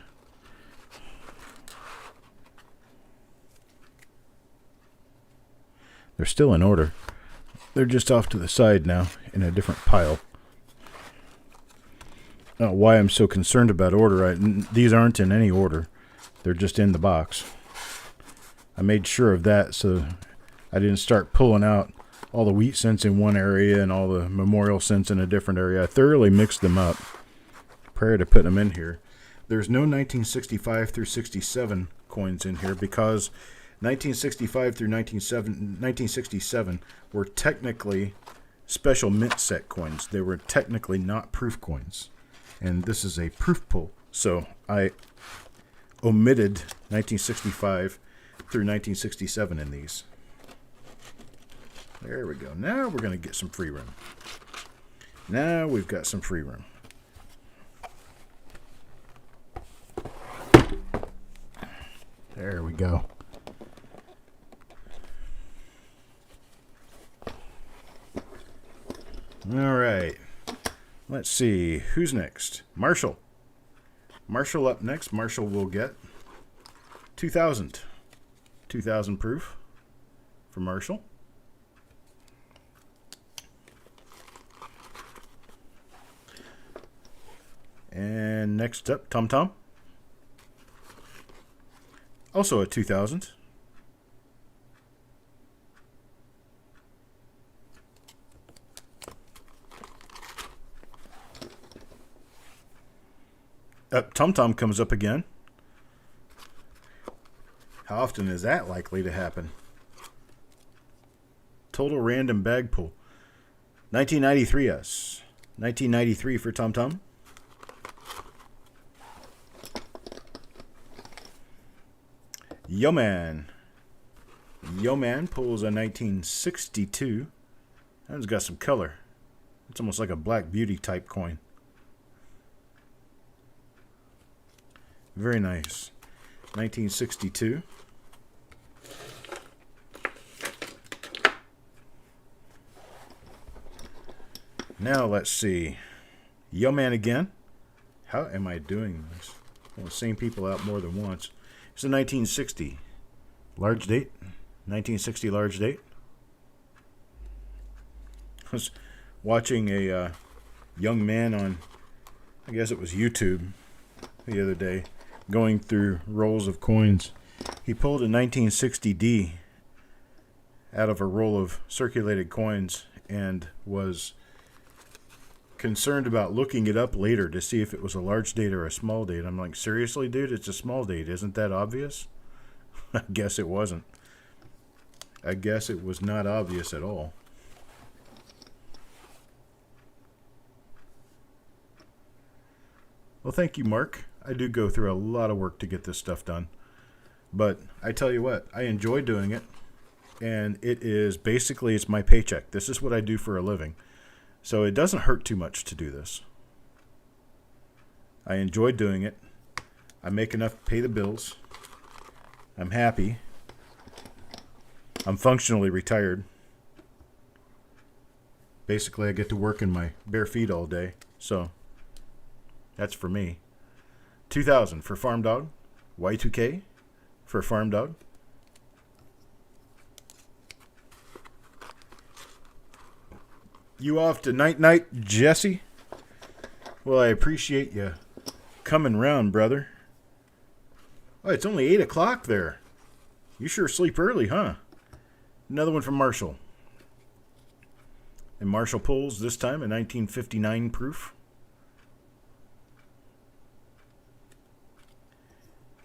They're still in order. They're just off to the side now in a different pile. Why I'm so concerned about order. These aren't in any order. They're just in the box. I made sure of that so I didn't start pulling out all the wheat cents in one area and all the memorial cents in a different area. I thoroughly mixed them up prior to putting them in here. There's no 1965 through 67 coins in here because 1965 through 1967 were technically special mint set coins. They were technically not proof coins. And this is a proof pull. So I omitted 1965 through 1967 in these. There we go. Now we're going to get some free room. Now we've got some free room. There we go. All right. Let's see. Who's next? Marshall. Marshall up next. Marshall will get 2,000. 2,000 proof for Marshall. And next up, Tom Tom. Also a 2,000. Tom Tom comes up again. How often is that likely to happen? Total random bag pull. 1993 us. 1993 for Tom Tom. Yo Man. Yo Man pulls a 1962. That one's got some color. It's almost like a Black Beauty type coin. Very nice. 1962. Now let's see. Yo Man again. How am I doing this? Well, the same people out more than once. It's a 1960 large date. 1960 large date. I was watching a young man on, I guess it was YouTube, the other day, going through rolls of coins. He pulled a 1960D out of a roll of circulated coins and was concerned about looking it up later to see if it was a large date or a small date. I'm like, seriously, dude? It's a small date. Isn't that obvious? I guess it wasn't. I guess it was not obvious at all. Well, thank you, Mark. I do go through a lot of work to get this stuff done. But I tell you what, I enjoy doing it. And it is basically, it's my paycheck. This is what I do for a living. So it doesn't hurt too much to do this. I enjoy doing it. I make enough to pay the bills. I'm happy. I'm functionally retired. Basically, I get to work in my bare feet all day. So that's for me. 2,000 for Farm Dog. Y2K for Farm Dog. You off to night-night, Jesse? Well, I appreciate you coming round, brother. Oh, it's only 8 o'clock there. You sure sleep early, huh? Another one from Marshall. And Marshall pulls, this time, a 1959 proof.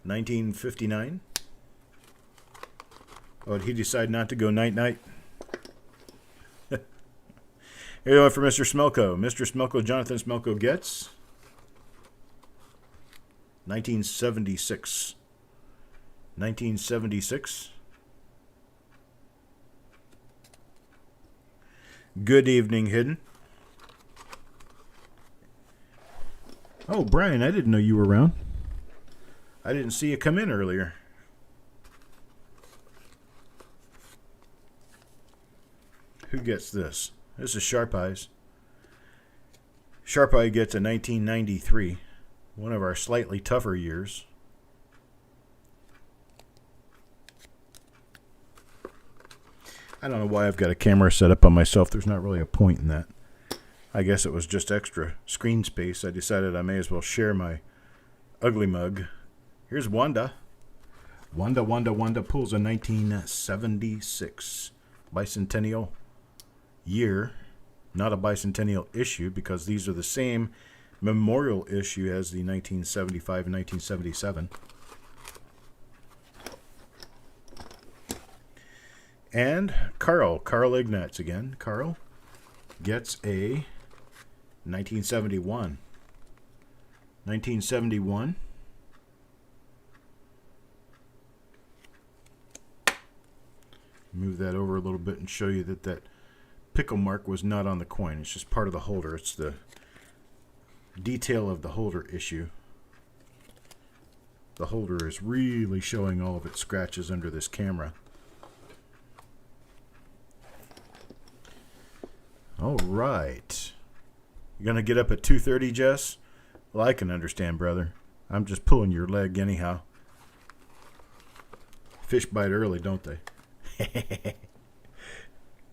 1959. Oh, did he decide not to go night-night? Here we go for Mr. Smelko. Mr. Smelko, Jonathan Smelko gets 1976. 1976. Good evening, Hidden. Oh, Brian, I didn't know you were around. I didn't see you come in earlier. Who gets this? This is Sharp Eyes. Sharp Eye gets a 1993, one of our slightly tougher years. I don't know why I've got a camera set up on myself. There's not really a point in that. I guess it was just extra screen space. I decided I may as well share my ugly mug. Here's Wanda. Wanda pulls a 1976 bicentennial year. Not a bicentennial issue, because these are the same memorial issue as the 1975 and 1977. And Carl Ignatz again. Carl gets a 1971. 1971. Move that over a little bit and show you that that pickle mark was not on the coin. It's just part of the holder. It's the detail of the holder issue. The holder is really showing all of its scratches under this camera. All right. You gonna get up at 2:30, Jess? Well, I can understand, brother. I'm just pulling your leg anyhow. Fish bite early, don't they?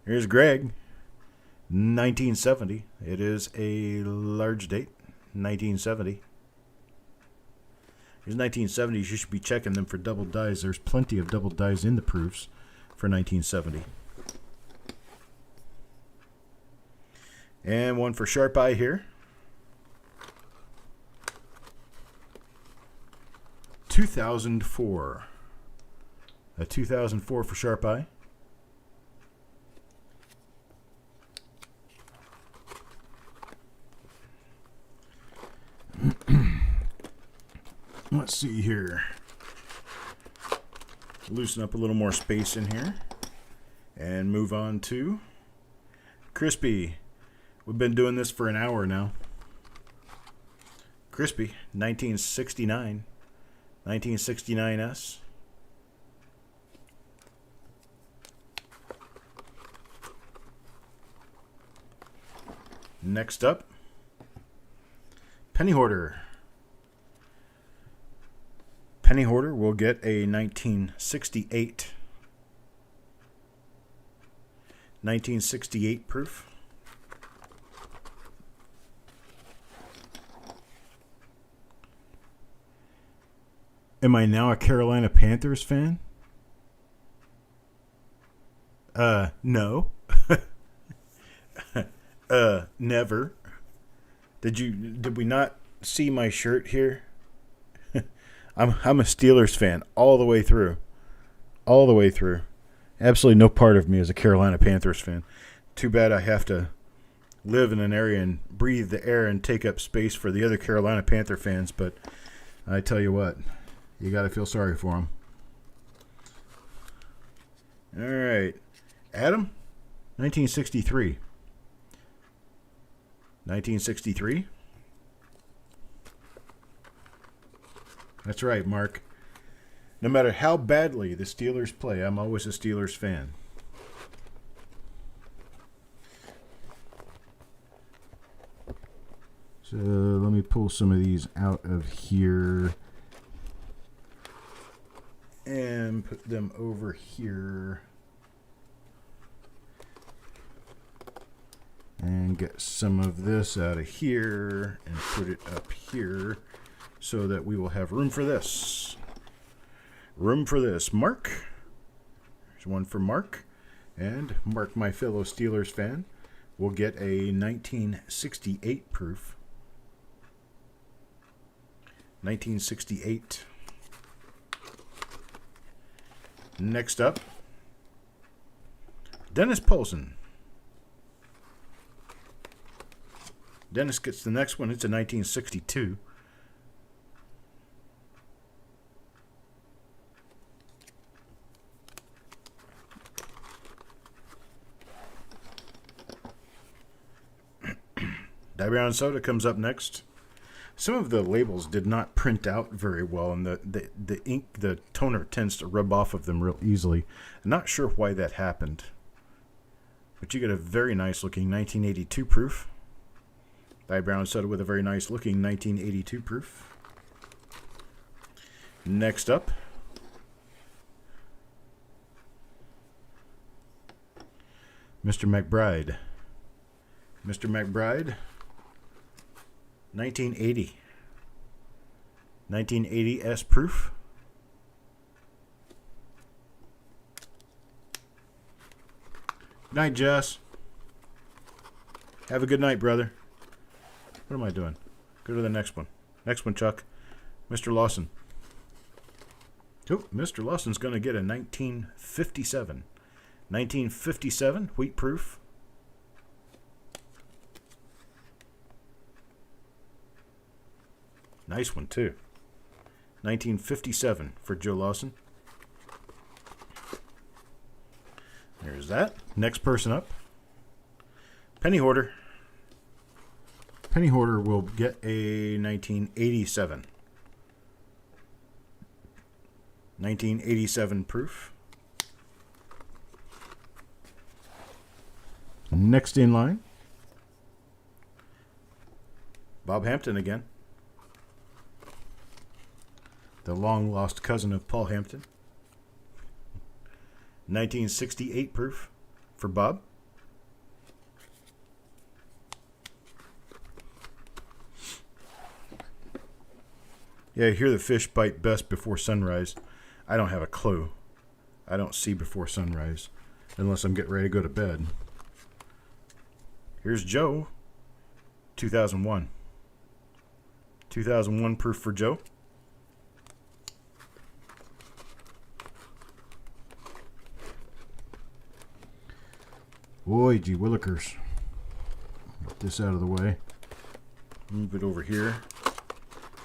Here's Greg. 1970. It is a large date. 1970. Here's 1970s. You should be checking them for double dies. There's plenty of double dies in the proofs for 1970. And one for Sharp Eye here. 2004. A 2004 for Sharp Eye. Let's see here. Loosen up a little more space in here. And move on to Crispy. We've been doing this for an hour now. Crispy, 1969. 1969S. Next up, Penny Hoarder. Penny Hoarder will get a 1968. 1968 proof. Am I now a Carolina Panthers fan? No. Never. Did we not see my shirt here? I'm a Steelers fan all the way through. All the way through. Absolutely no part of me is a Carolina Panthers fan. Too bad I have to live in an area and breathe the air and take up space for the other Carolina Panther fans, but I tell you what, you got to feel sorry for them. All right. Adam, 1963. 1963. That's right, Mark. No matter how badly the Steelers play, I'm always a Steelers fan. So let me pull some of these out of here and put them over here. And get some of this out of here and put it up here so that we will have room for this. Room for this. Mark. There's one for Mark. And Mark, my fellow Steelers fan, will get a 1968 proof. 1968. Next up, Dennis Paulson. Dennis gets the next one. It's a 1962. Die Brown Soda comes up next. Some of the labels did not print out very well, and the ink, the toner tends to rub off of them real easily. I'm not sure why that happened. But you get a very nice looking 1982 proof. Die Brown Soda with a very nice looking 1982 proof. Next up, Mr. McBride. Mr. McBride, 1980. 1980 S proof. Good night, Jess. Have a good night, brother. What am I doing? Go to the next one. Next one, Chuck. Mr. Lawson. Oh, Mr. Lawson's going to get a 1957. 1957 wheat proof. Nice one, too. 1957 for Joe Lawson. There's that. Next person up. Penny Hoarder. Penny Hoarder will get a 1987. 1987 proof. Next in line. Bob Hampton again. The long-lost cousin of Paul Hampton. 1968 proof for Bob. Yeah, I hear the fish bite best before sunrise. I don't have a clue. I don't see before sunrise unless I'm getting ready to go to bed. Here's Joe. 2001. 2001 proof for Joe. Boy, gee willikers. Get this out of the way. Move it over here.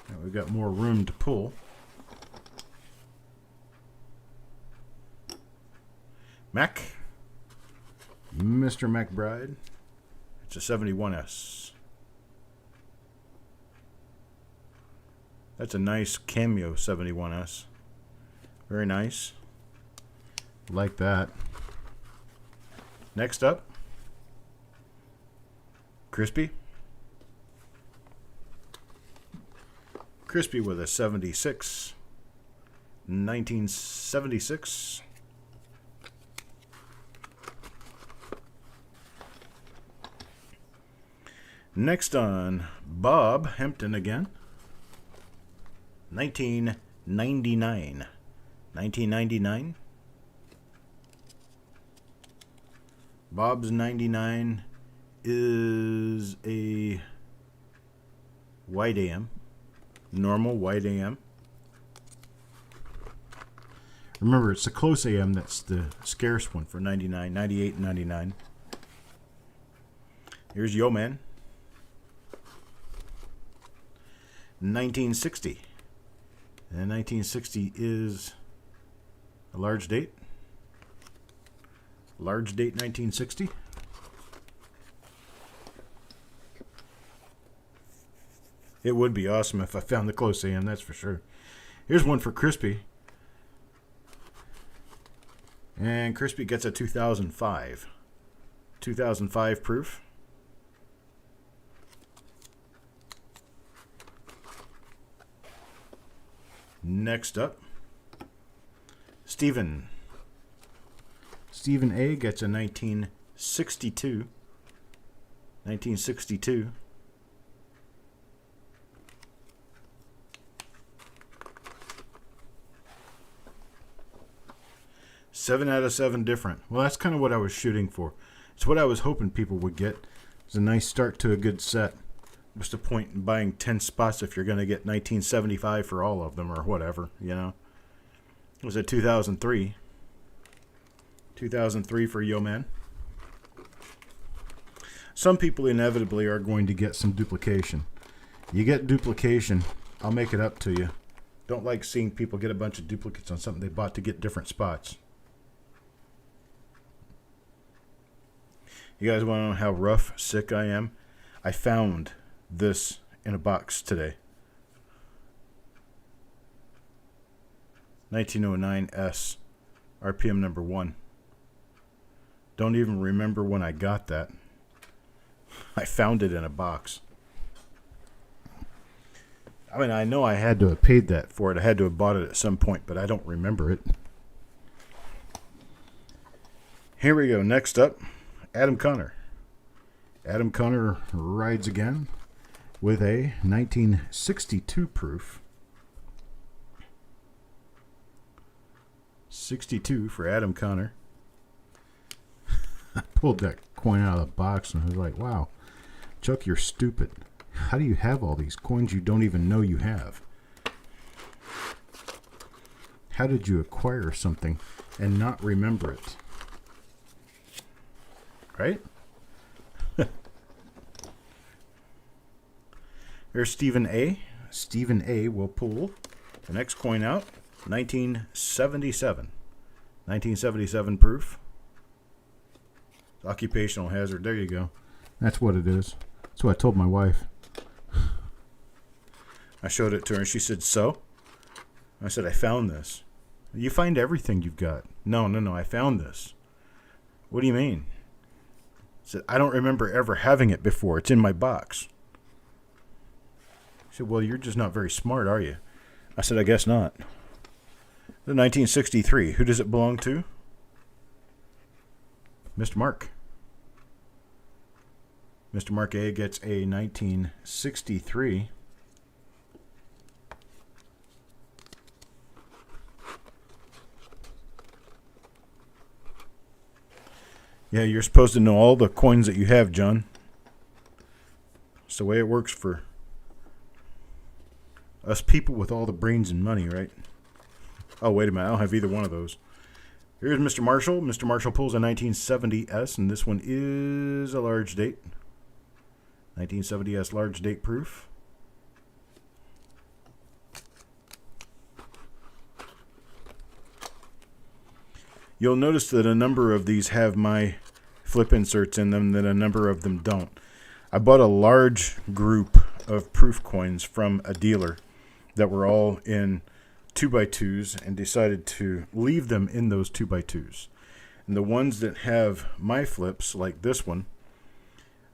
Now we've got more room to pull. Mac. Mr. McBride. It's a 71S. That's a nice cameo 71S. Very nice. Like that. Next up, Crispy. Crispy with a 76. 1976. Next on, Bob Hampton again. 1999. 1999. Bob's 99 is a white AM. Normal white AM. Remember, it's the close AM that's the scarce one for 99, 98, and 99. Here's Yo Man. 1960. And 1960 is a large date. Large date 1960. It would be awesome if I found the close AM, that's for sure. Here's one for Crispy. And Crispy gets a 2005. 2005 proof. Next up, Stephen. Stephen A gets a 1962. 1962. Seven out of 7 different. Well, that's kind of what I was shooting for. It's what I was hoping people would get. It's a nice start to a good set. What's the point in buying 10 spots if you're going to get 1975 for all of them or whatever, you know? It was a 2003. 2003 for Yo Man. Some people inevitably are going to get some duplication. You get duplication, I'll make it up to you. Don't like seeing people get a bunch of duplicates on something they bought to get different spots. You guys want to know how rough, sick I am? I found this in a box today. 1909 S, RPM number 1. Don't even remember when I got that. I found it in a box. I mean, I know I had to have paid that for it. I had to have bought it at some point, but I don't remember it. Here we go. Next up, Adam Connor. Adam Connor rides again with a 1962 proof. 62 for Adam Connor. I pulled that coin out of the box and I was like, wow, Chuck, you're stupid. How do you have all these coins you don't even know you have? How did you acquire something and not remember it? Right? There's Stephen A. Stephen A. will pull the next coin out. 1977. 1977 proof. Occupational hazard. There you go. That's what it is. That's what I told my wife. I showed it to her and she said, so? I said, I found this. You find everything you've got. No, I found this. What do you mean? I said, I don't remember ever having it before. It's in my box. She said, well, you're just not very smart, are you? I said, I guess not. The 1963. Who does it belong to? Mr. Mark. Mr. Mark A gets a 1963. Yeah, you're supposed to know all the coins that you have, John. It's the way it works for us people with all the brains and money, right? Oh, wait a minute. I don't have either one of those. Here's Mr. Marshall. Mr. Marshall pulls a 1970S, and this one is a large date. 1970S large date proof. You'll notice that a number of these have my flip inserts in them, that a number of them don't. I bought a large group of proof coins from a dealer that were all in 2x2s and decided to leave them in those 2x2s. And the ones that have my flips, like this one,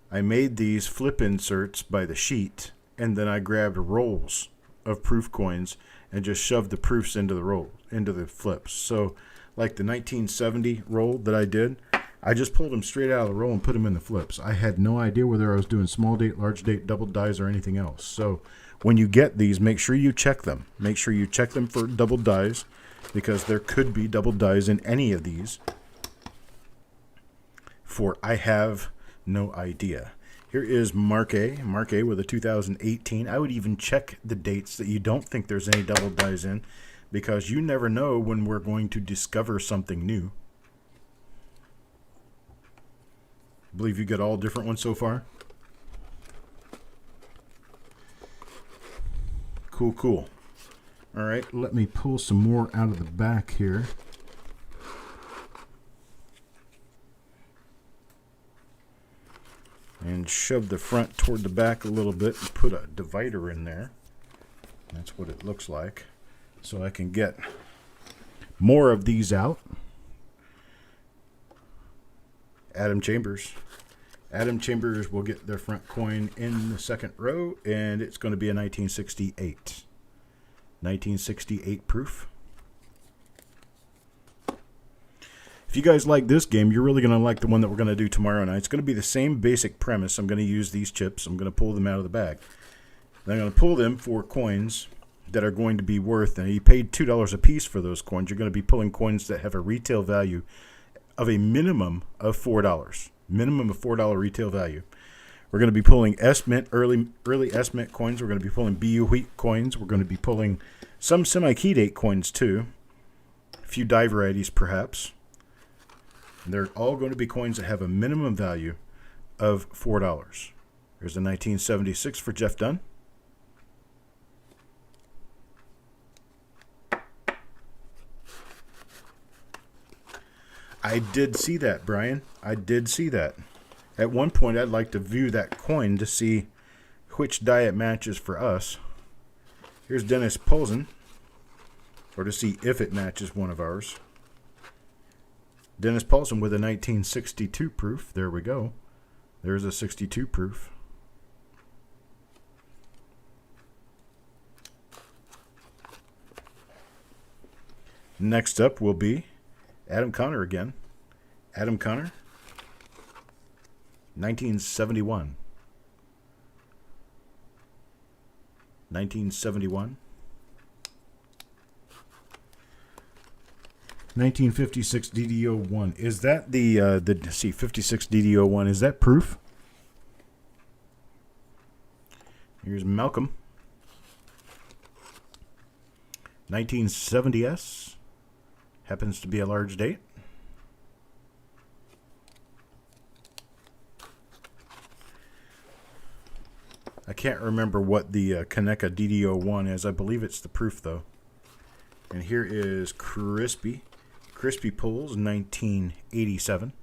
I made these flip inserts by the sheet, and then I grabbed rolls of proof coins and just shoved the proofs into the flips. So like the 1970 roll that I did, I just pulled them straight out of the roll and put them in the flips. I had no idea whether I was doing small date, large date, double dies, or anything else. So when you get these, make sure you check them. Make sure you check them for double dies, because there could be double dies in any of these. For I have no idea. Here is Mark A. Mark A with a 2018. I would even check the dates that you don't think there's any double dies in, because you never know when we're going to discover something new. I believe you got all different ones so far. Cool. All right, let me pull some more out of the back here. And shove the front toward the back a little bit and put a divider in there. That's what it looks like. So I can get more of these out. Adam Chambers. Adam Chambers will get their front coin in the second row, and it's going to be a 1968. 1968 proof. If you guys like this game, you're really going to like the one that we're going to do tomorrow night. It's going to be the same basic premise. I'm going to use these chips. I'm going to pull them out of the bag. And I'm going to pull them for coins that are going to be worth, and you paid $2 a piece for those coins. You're going to be pulling coins that have a retail value of a minimum of $4. Minimum of $4 retail value. We're going to be pulling S-Mint, early S-Mint coins. We're going to be pulling BU wheat coins. We're going to be pulling some semi-key date coins too. A few die varieties perhaps. And they're all going to be coins that have a minimum value of $4. There's a 1976 for Jeff Dunn. I did see that, Brian. I did see that. At one point, I'd like to view that coin to see which die it matches for us. Here's Dennis Polson, or to see if it matches one of ours. Dennis Polson with a 1962 proof. There we go. There's a 62 proof. Next up will be Adam Connor again. Adam Connor. 1971. 1971. 1956 DDO1. Is that the 56 DDO1? Is that proof? Here's Malcolm. 1970S. Happens to be a large date. I can't remember what the Kaneka DDO1 is. I believe it's the proof, though. And here is Crispy. Crispy Pulls, 1987.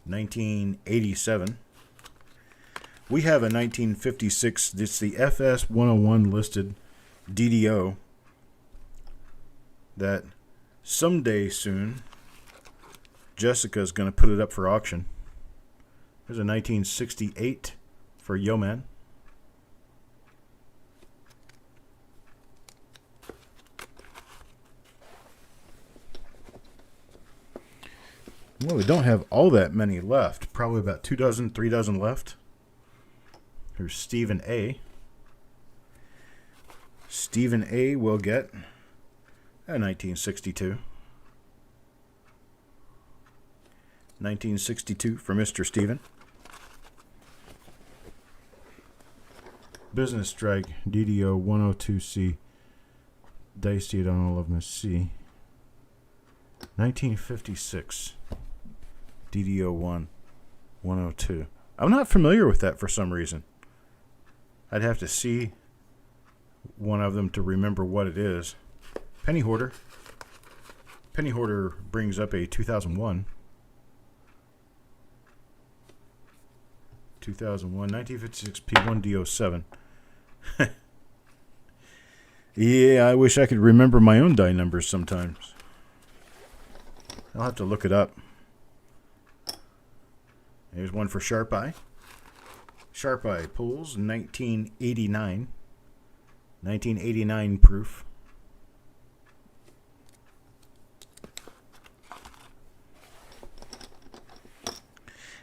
1987. We have a 1956. It's the FS101 listed DDO that someday soon Jessica's going to put it up for auction. There's a 1968 for Yeoman. Well, we don't have all that many left. Probably about 2 dozen, 3 dozen left. Here's Stephen A. Stephen A will get a 1962. 1962 for Mr. Stephen. Business Strike DDO 102C. Dice date on all of them is C. 1956 DDO 102. I'm not familiar with that for some reason. I'd have to see one of them to remember what it is. Penny Hoarder. Penny Hoarder brings up a 2001. 1956 P1D07. Yeah, I wish I could remember my own die numbers sometimes. I'll have to look it up. Here's one for Sharp Eye. Sharp Eye Pulls, 1989. 1989 proof.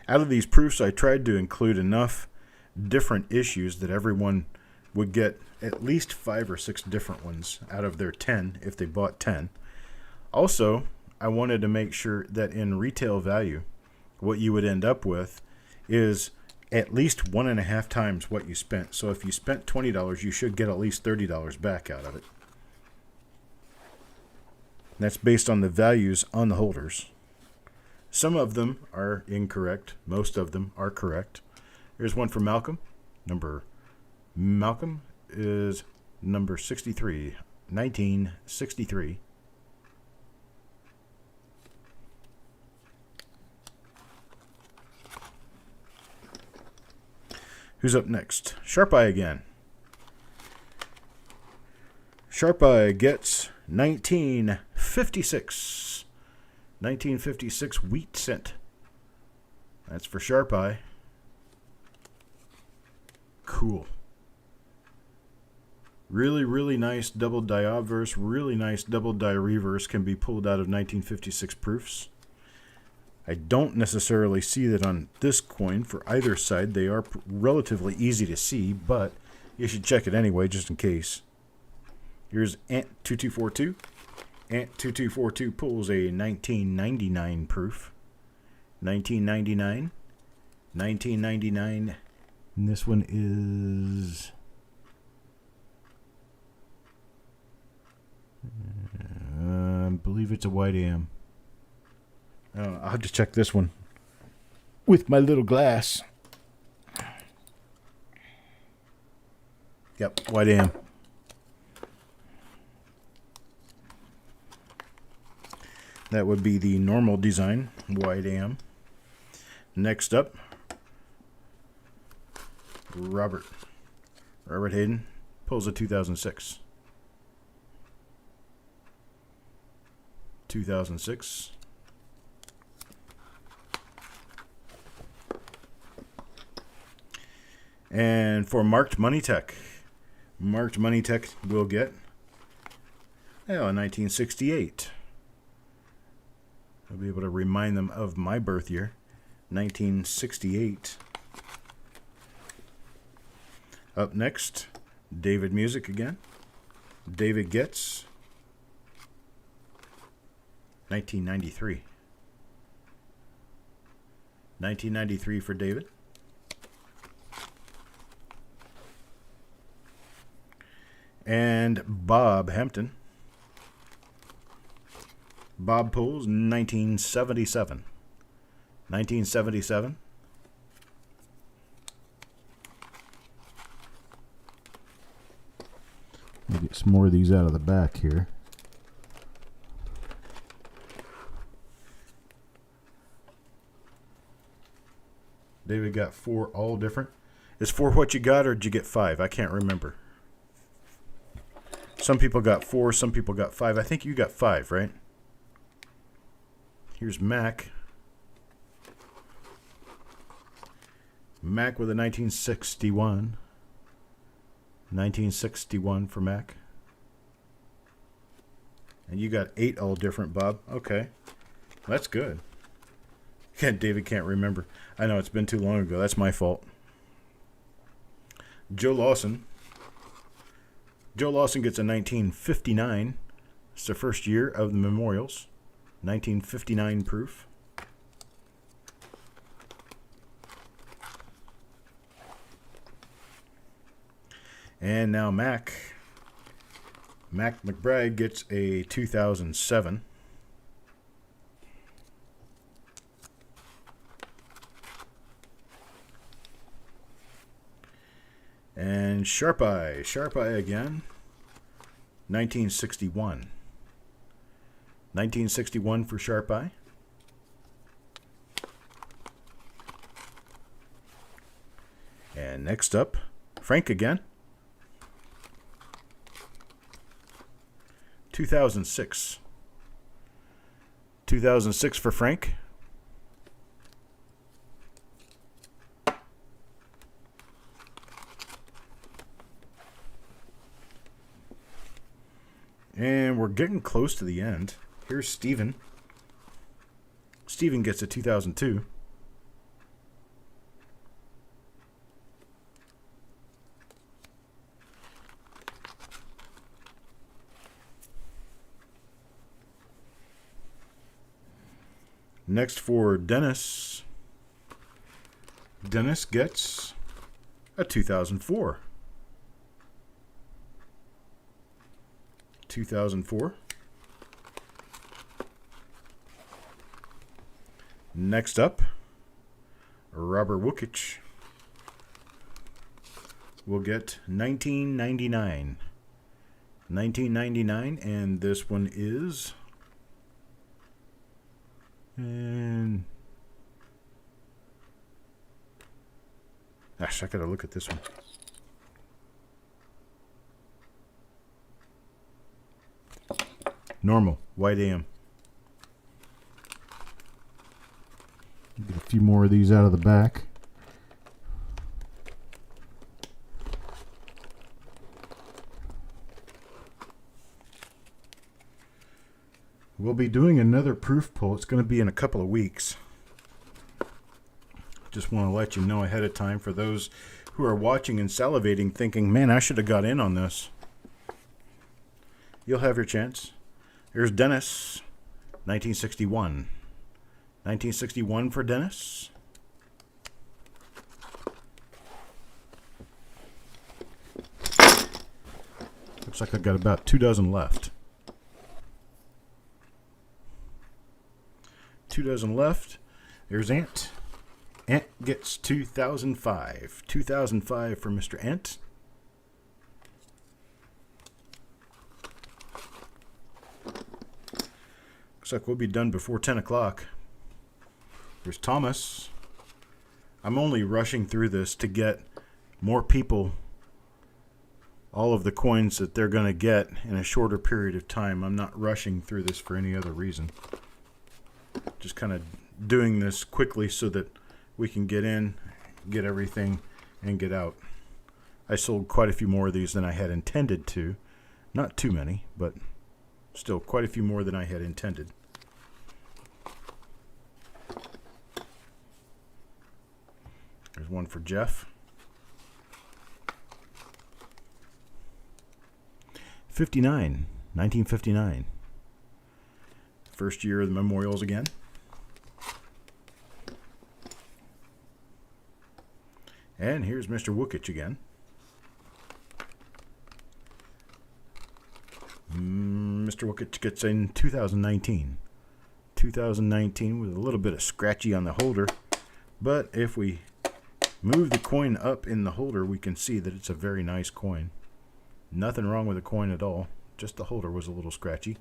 Out of these proofs, I tried to include enough different issues that everyone would get at least 5 or 6 different ones out of their 10 if they bought 10. Also, I wanted to make sure that in retail value, what you would end up with is at least 1.5 times what you spent. So if you spent $20, you should get at least $30 back out of it. That's based on the values on the holders. Some of them are incorrect. Most of them are correct. Here's one for Malcolm. Malcolm is number 63, 1963. Who's up next? Sharp Eye again. Sharp Eye gets 1956. 1956 wheat cent. That's for Sharp Eye. Cool. Really, really nice double die obverse, really nice double die reverse can be pulled out of 1956 proofs. I don't necessarily see that on this coin for either side. They are relatively easy to see, but you should check it anyway just in case. Here's Ant2242. Ant2242 pulls a 1999 proof. 1999. 1999. And this one is... I believe it's a white AM. I'll have to check this one with my little glass. Yep, white AM. That would be the normal design, white AM. Next up, Robert Hayden pulls a 2006. 2006. And for Marked Money Tech will get a 1968. I'll be able to remind them of my birth year, 1968. Up next, David Music again. David gets 1993. 1993 for David. And Bob Hampton. Bob pulls 1977. 1977. Let me get some more of these out of the back here. David got 4 all different. Is 4 what you got, or did you get 5? I can't remember. Some people got 4, some people got 5. I think you got 5, right? Here's Mac. Mac with a 1961. 1961 for Mac. And you got 8 all different, Bob. Okay. That's good. David can't remember. I know, it's been too long ago. That's my fault. Joe Lawson. Joe Lawson gets a 1959. It's the first year of the memorials. 1959 proof. And now Mac McBride gets a 2007. And Sharp Eye again, 1961. 1961 for Sharp Eye. And next up, Frank again. 2006. 2006 for Frank. And we're getting close to the end. Here's Steven. Steven gets a 2002. Next for Dennis. Dennis gets a 2004. 2004. Next up, Robert Wookich will get 1999. 1999, and this one is... And gosh, I gotta look at this one. Normal, white AM. Get a few more of these out of the back. We'll be doing another proof pull. It's going to be in a couple of weeks. Just want to let you know ahead of time for those who are watching and salivating thinking, man, I should have got in on this. You'll have your chance. Here's Dennis, 1961. 1961 for Dennis. Looks like I've got about 2 dozen left. 2 dozen left. There's Ant. Ant gets 2005. 2005 for Mr. Ant. Looks like we'll be done before 10 o'clock. There's Thomas. I'm only rushing through this to get more people all of the coins that they're going to get in a shorter period of time. I'm not rushing through this for any other reason. Just kind of doing this quickly so that we can get in, get everything, and get out. I sold quite a few more of these than I had intended to. Not too many, but still quite a few more than I had intended. There's one for Jeff. 1959. First year of the memorials again. And here's Mr. Wookich again. Mr. Wookich gets in 2019. 2019 with a little bit of scratchy on the holder. But if we move the coin up in the holder, we can see that it's a very nice coin. Nothing wrong with the coin at all. Just the holder was a little scratchy.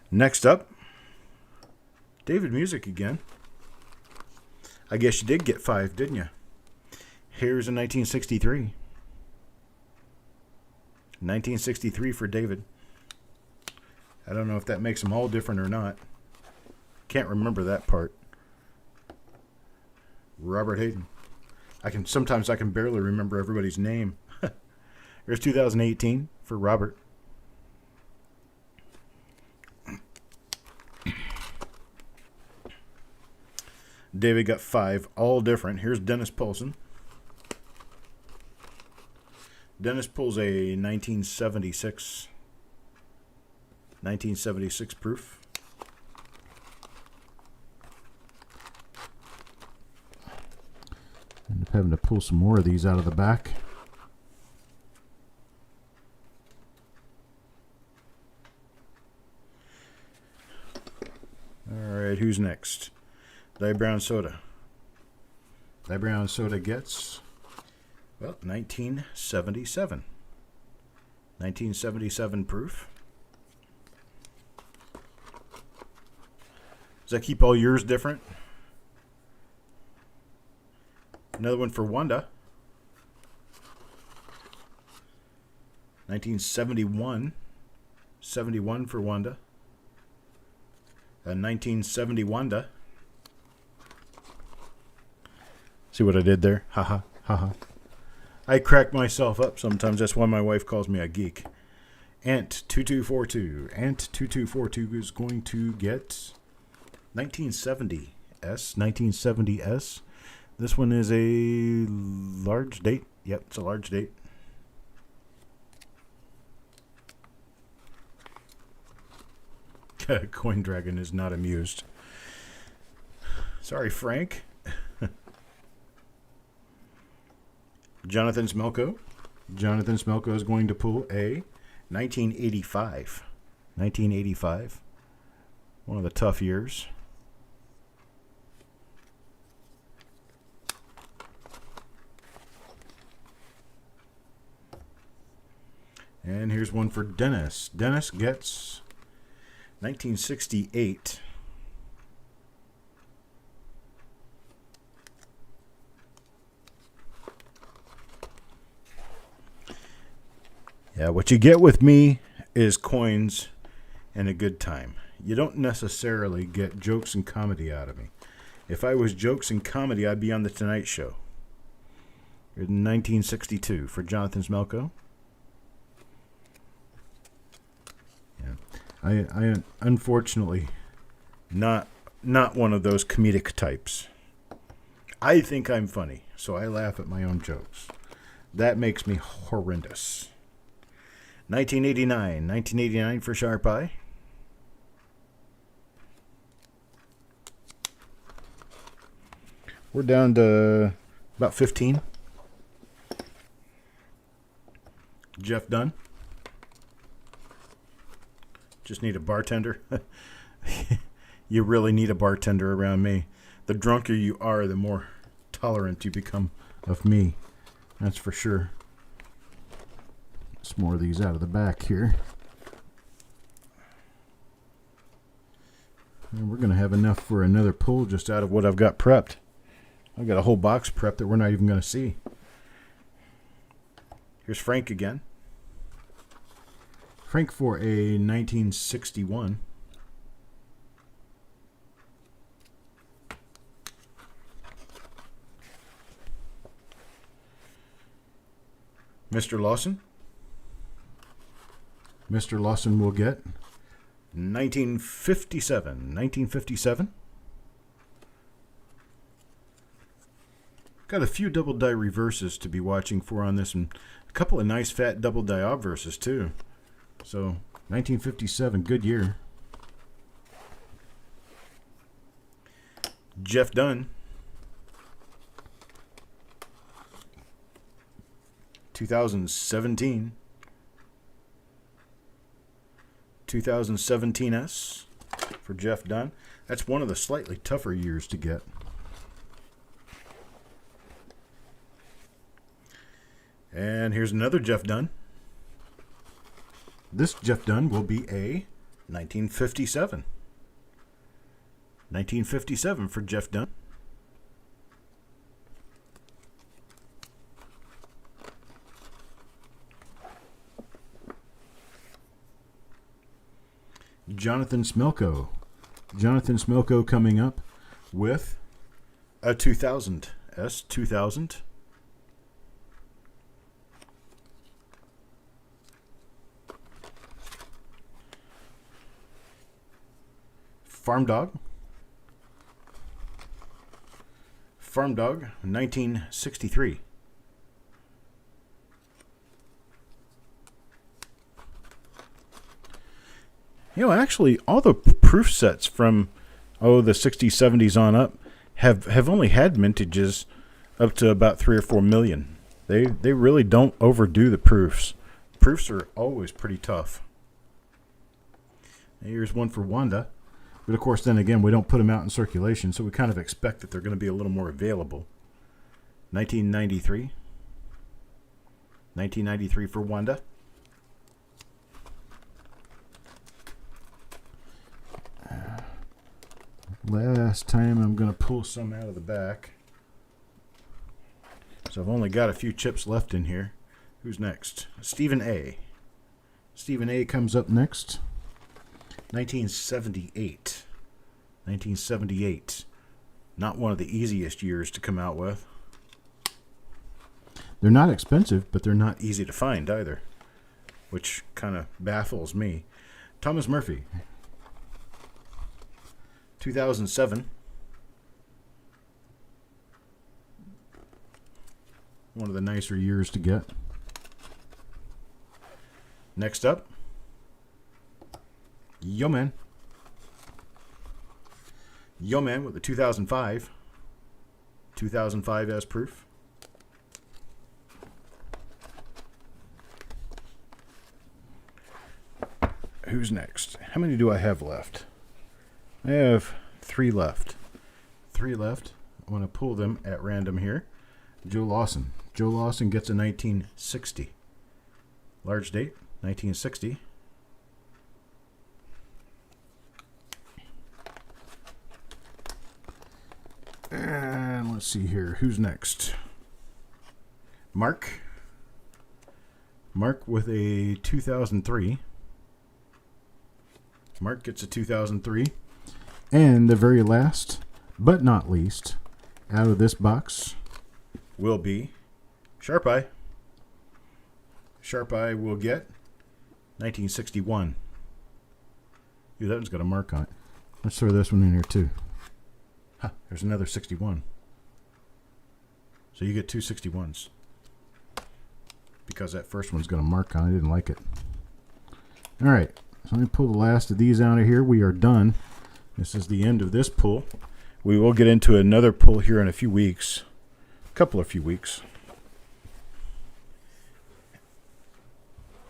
Next up, David Music again. I guess you did get 5, didn't you? Here's a 1963. 1963 for David. I don't know if that makes them all different or not. Can't remember that part. Robert Hayden. Sometimes I can barely remember everybody's name. Here's 2018 for Robert. David got 5, all different. Here's Dennis Paulson. Dennis pulls a 1976 proof. End up having to pull some more of these out of the back. All right, who's next? Die Brown Soda. Die Brown Soda gets, well, 1977. 1977 proof. Does that keep all yours different? Another one for Wanda. 1971. 71 for Wanda. 1970 Wanda. See what I did there? Haha, haha. I crack myself up sometimes. That's why my wife calls me a geek. Ant2242. Ant2242 is going to get 1970S. 1970S. This one is a large date. Yep, it's a large date. Coin Dragon is not amused. Sorry, Frank. Jonathan Smelko. Jonathan Smelko is going to pull a 1985. 1985. One of the tough years. And here's one for Dennis. Dennis gets 1968. Yeah, what you get with me is coins and a good time. You don't necessarily get jokes and comedy out of me. If I was jokes and comedy, I'd be on The Tonight Show. In 1962 for Jonathan Smelko. Yeah, I unfortunately not one of those comedic types. I think I'm funny, so I laugh at my own jokes. That makes me horrendous. 1989 for Sharp Eye. We're down to about 15. Jeff Dunn. Just need a bartender. You really need a bartender around me. The drunker you are, the more tolerant you become of me. That's for sure. Some more of these out of the back here. And we're going to have enough for another pull just out of what I've got prepped. I've got a whole box prepped that we're not even going to see. Here's Frank again. Frank for a 1961. Mr. Lawson. Mr. Lawson will get 1957. Got a few double die reverses to be watching for on this, and a couple of nice fat double die obverses too. So 1957, good year. Jeff Dunn. 2017. 2017S for Jeff Dunn. That's one of the slightly tougher years to get. And here's another Jeff Dunn. This Jeff Dunn will be a 1957. 1957 for Jeff Dunn. Jonathan Smelko. Jonathan Smelko coming up with a 2000 S 2000. Farm Dog. Farm Dog, 1963. You know, actually, all the proof sets from, the 60s, 70s on up have only had mintages up to about 3 or 4 million. They really don't overdo the proofs. Proofs are always pretty tough. Here's one for Wanda. But, of course, then again, we don't put them out in circulation, so we kind of expect that they're going to be a little more available. 1993. 1993 for Wanda. Last time I'm going to pull some out of the back. So I've only got a few chips left in here. Who's next? Stephen A. Stephen A comes up next. 1978. 1978. Not one of the easiest years to come out with. They're not expensive, but they're not easy to find either, which kind of baffles me. Thomas Murphy. 2007. One of the nicer years to get. Next up, Yo Man. Yo Man with the 2005. 2005 as proof. Who's next? How many do I have left? I have 3 left. 3 left. I want to pull them at random here. Joe Lawson. Joe Lawson gets a 1960. Large date, 1960. And let's see here. Who's next? Mark. Mark with a 2003. Mark gets a 2003. And the very last, but not least, out of this box will be Sharp Eye. Sharp Eye will get 1961. Ooh, that one's got a mark on it. Let's throw this one in here too. Huh, there's another 61. So you get 2 61s. Because that first one's got a mark on it. I didn't like it. Alright, so let me pull the last of these out of here. We are done. This is the end of this pull. We will get into another pull here in a few weeks. A couple of few weeks.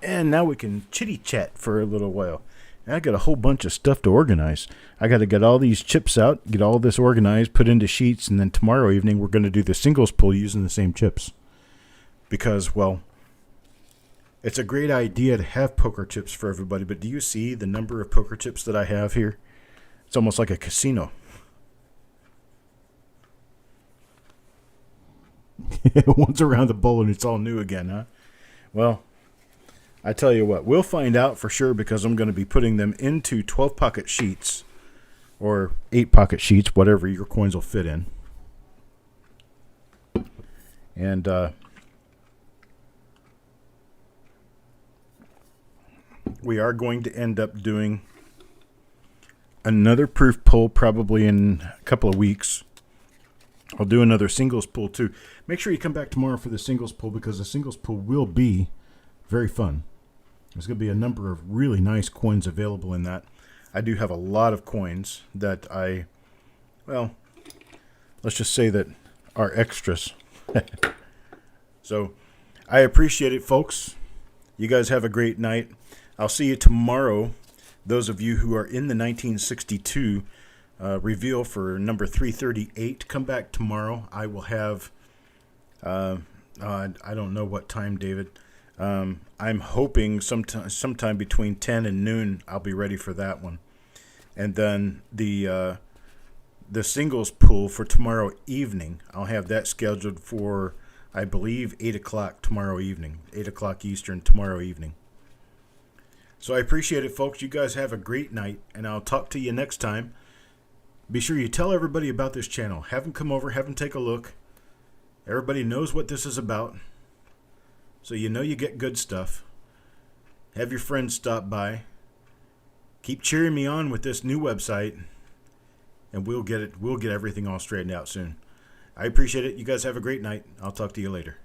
And now we can chitty chat for a little while. I got a whole bunch of stuff to organize. I got to get all these chips out, get all this organized, put into sheets, and then tomorrow evening we're going to do the singles pull using the same chips. Because, well, it's a great idea to have poker chips for everybody, but do you see the number of poker chips that I have here? It's almost like a casino. Once around the bowl and it's all new again, huh? Well, I tell you what, we'll find out for sure because I'm going to be putting them into 12-pocket sheets or 8-pocket sheets, whatever your coins will fit in. And we are going to end up doing another proof pull probably in a couple of weeks. I'll do another singles pull too. Make sure you come back tomorrow for the singles pull, because the singles pull will be very fun. There's going to be a number of really nice coins available in that. I do have a lot of coins that well, let's just say that are extras. So I appreciate it, folks. You guys have a great night. I'll see you tomorrow. Those of you who are in the 1962 reveal for number 338, come back tomorrow. I will have, I don't know what time, David. I'm hoping sometime between 10 and noon I'll be ready for that one. And then the singles pool for tomorrow evening, I'll have that scheduled for, I believe, 8 o'clock tomorrow evening. 8 o'clock Eastern tomorrow evening. So I appreciate it, folks. You guys have a great night, and I'll talk to you next time. Be sure you tell everybody about this channel. Have them come over, have them take a look. Everybody knows what this is about, so you know you get good stuff. Have your friends stop by. Keep cheering me on with this new website, and we'll get everything all straightened out soon. I appreciate it. You guys have a great night. I'll talk to you later.